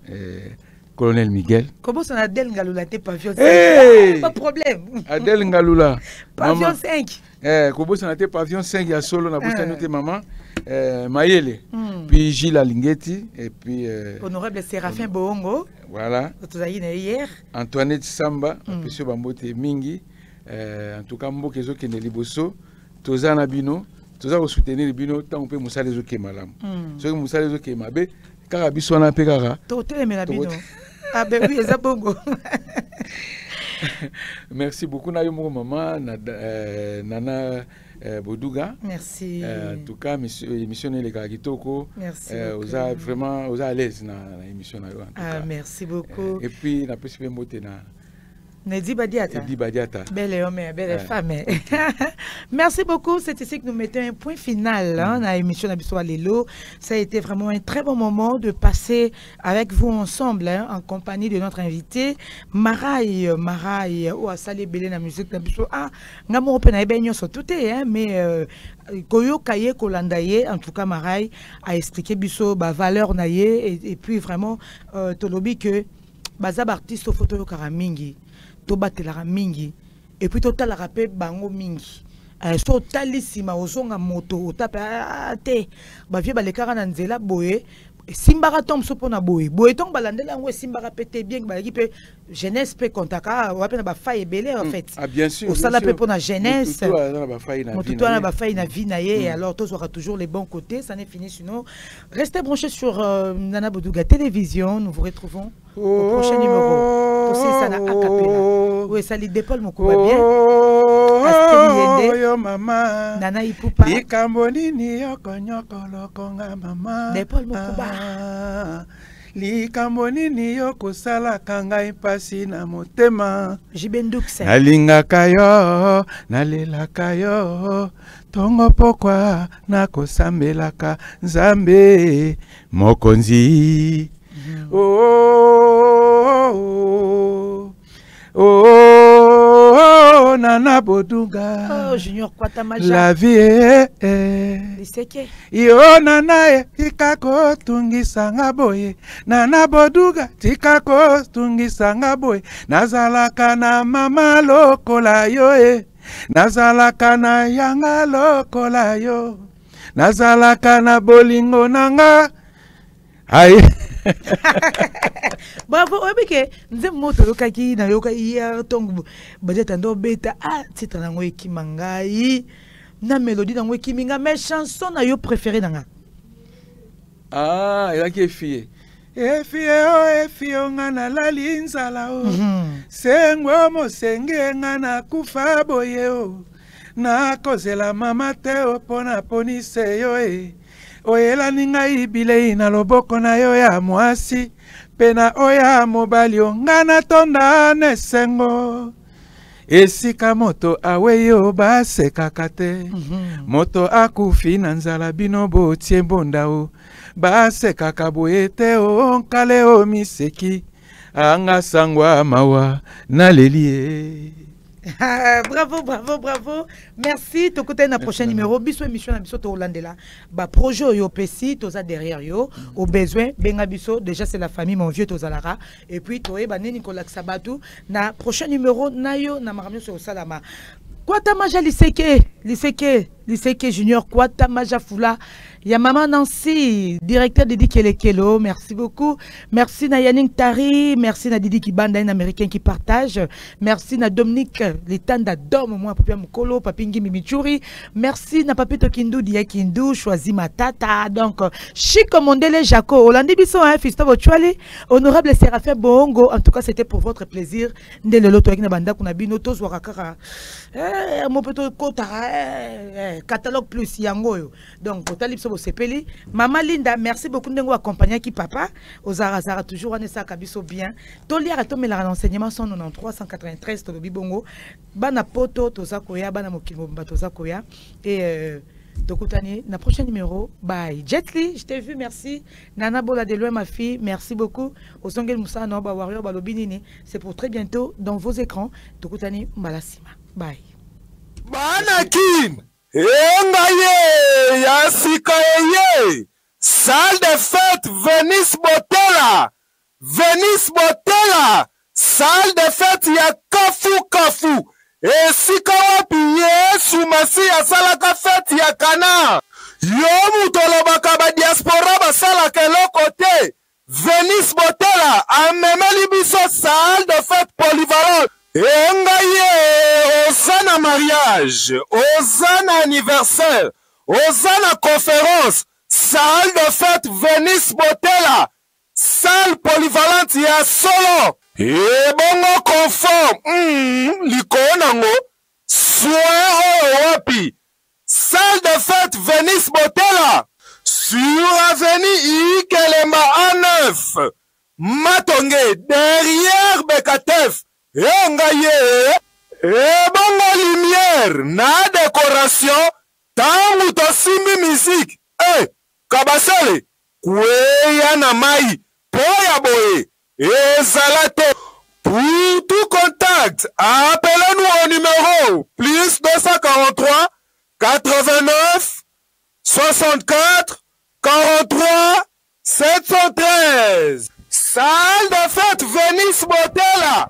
Colonel Miguel. Comment ça Adèle Ngalula te pavillon 5? Hey! Pas de problème. Adèle Ngalula. Pavillon 5. Comment ça te pavillon 5 ya solo na bossa noté maman. Mayele. Puis Gilles Alingeti et puis honorable Séraphin Boongo. Voilà. Hier. Antoinette Samba, monsieur Bambote Mingi. En tout cas, mboke zo kene liboso, toza na bino, toza ko soutenir bino tant on peut musala zo ke malam. So musala zo ke mabe, kaka biso na pe kaka. To teleme na bino. Ah ben oui, eza bongo. Merci beaucoup na yo maman Nana Boduga. Merci. En tout cas, émission les Kitoko. Merci. Vous êtes vraiment à l'aise dans l'émission. Merci beaucoup. Et puis, la possibilité de monter dans Nedi Badiata. Nedi Badiata. Belle homme, belle femme. Merci beaucoup. C'est ici que nous mettons un point final dans l'émission d'Abissoa Lelo. Ça a été vraiment un très bon moment de passer avec vous ensemble en compagnie de notre invité Marai ou à Salé Belé la musique d'Abissoa. Ah, ngamo pena ebenyo so tout mais koyo kaye kolandaye en tout cas Marai a expliqué biso ba valeur naye et puis vraiment tolobi que bazab artiste au photo karamingi to batelaka mingi et puis total rappel bango mingi so talisima ozonga moto otape te ba vie balekaka na nzela boye simbara tom so pona boye boye tong balandela ngo simbara pété bien balaki pe jeunesse pe kontaka wa pe na ba faille belé en fait. Ah bien sûr. Au sala pe pona jeunesse. Tout na ba faille na vie. Tout na ba faille na vie na ye alors tous aura toujours les bons côtés, ça n'est fini sinon restez branchés sur Nana Boudouga télévision, nous vous retrouvons au prochain numéro. Aussi ça na acapella. Oui, ça lui dépaule mon coup bien. Yo mama Nana Ipupa likambo nini yokonyoko lokonga mama Depol Mokuba likambo nini yokosalaka ngai mpasi na motema Jibendukse nalingaka yo nalelaka yo tongo pokwa nakosambelaka nzambe mokonzi Nana Boudouga Junior Kwatamaja la vie Liseke yo nana tikako tungisanga boye Nana Boudouga tikako tungisanga boye nazalaka na mama lokola yo nazalaka na yanga lokola yo nazalaka na bolingo nanga aye. Bravo, obike nze moto yokaki na yoka hier tongo budget ando beta titre na ngo ekimangai na mélodie na ngo ekiminga mais chanson na yo préféré nanga il a qui fille efie ngana lali nzala o sengo mosenge ngana kufa boye o na kozela mama te o pona ponise yo oyela ninga ibile na loboko na yo ya mwasi pena oya mobali ngana tonda nesengo esika moto awe yo basekaka te moto akufi na nzala bino botie mbonda o basekaka boye te o nkale o miseki anga sangwa mawa na lelie. Bravo, bravo, bravo. Merci. Tu écoutes un prochain numéro. Bisous émission na biso to Holandela. Ba projet yo pesi toza derrière yo. Au besoin benga biso déjà c'est la famille mon vieux tozalara et puis toé ba Nicolas Sabatu na prochain numéro na yo na maramio sur salama. Kwatamaja Liseke Junior Kwatamaja Fula. Il y a Maman Nancy, directeur de Didi Kelekelo. Merci beaucoup. Merci na Yannick Tari. Merci na Didi Kibanda, un américain qui partage. Merci na Dominique Letanda Dom, moi, Papia Mukolo, Papingi Mimichuri. Merci na Papito Kindu, Dia Kindu, choisi ma tata. Donc, Chico Mondele Jaco, Olandi Bisson, Fisto Bochuali, honorable Séraphin Bongo. En tout cas, c'était pour votre plaisir. Ndele Loto avec Nabanda, Kunabino, Tos Warakara. Mon petit catalogue plus Yango. Donc, Sepeli. Maman Linda, merci beaucoup de nous accompagner qui papa. Aux Arazara, toujours, on est ça, Kabiso bien. Tolia a tombé la renseignement 193 193 Tolobi Bongo. Bana Poto, Tozakoya, Bana Mokimomba, Tozakoya. Et Tokutani, na prochain numéro. Bye. Jetli, je t'ai vu, merci. Nana Bola de loin, ma fille, merci beaucoup. Osongel Moussa, Noba Warrior, Balobinini. C'est pour très bientôt dans vos écrans. Tokutani, Malasima. Bye. Banakin! Engaye, Yasika Eye, salle de fête Venice Botella, salle de fête ya Kafu, et Sika wapi Yesu Masi ya salaka fête ya Kana, yo mutolobaka ba diaspora ba salaka lokote, Venice Botella, amemeli biso salle de fête polyvalente. Engaye, osana mariage, osana anniversaire, osana conférence, salle de fête Venice Botella, salle polyvalente ya solo, et bongo conforme, likonango, soin wapi, salle de fête Venice Botella, sur avenue Ikelema A9, Matonge, derrière Bekatef, Engaye, bongo lumière, na décoration, tangu tosimbi musique, kabasele, kweya na mai, poya boye, ezalato. Pour tout contact, appelez-nous au numéro plus 243 89 64 43 713. Salle de fête Venice Botella.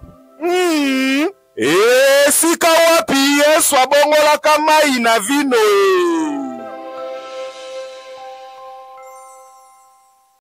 Et si kawapi, soit bongo la kamai na vino.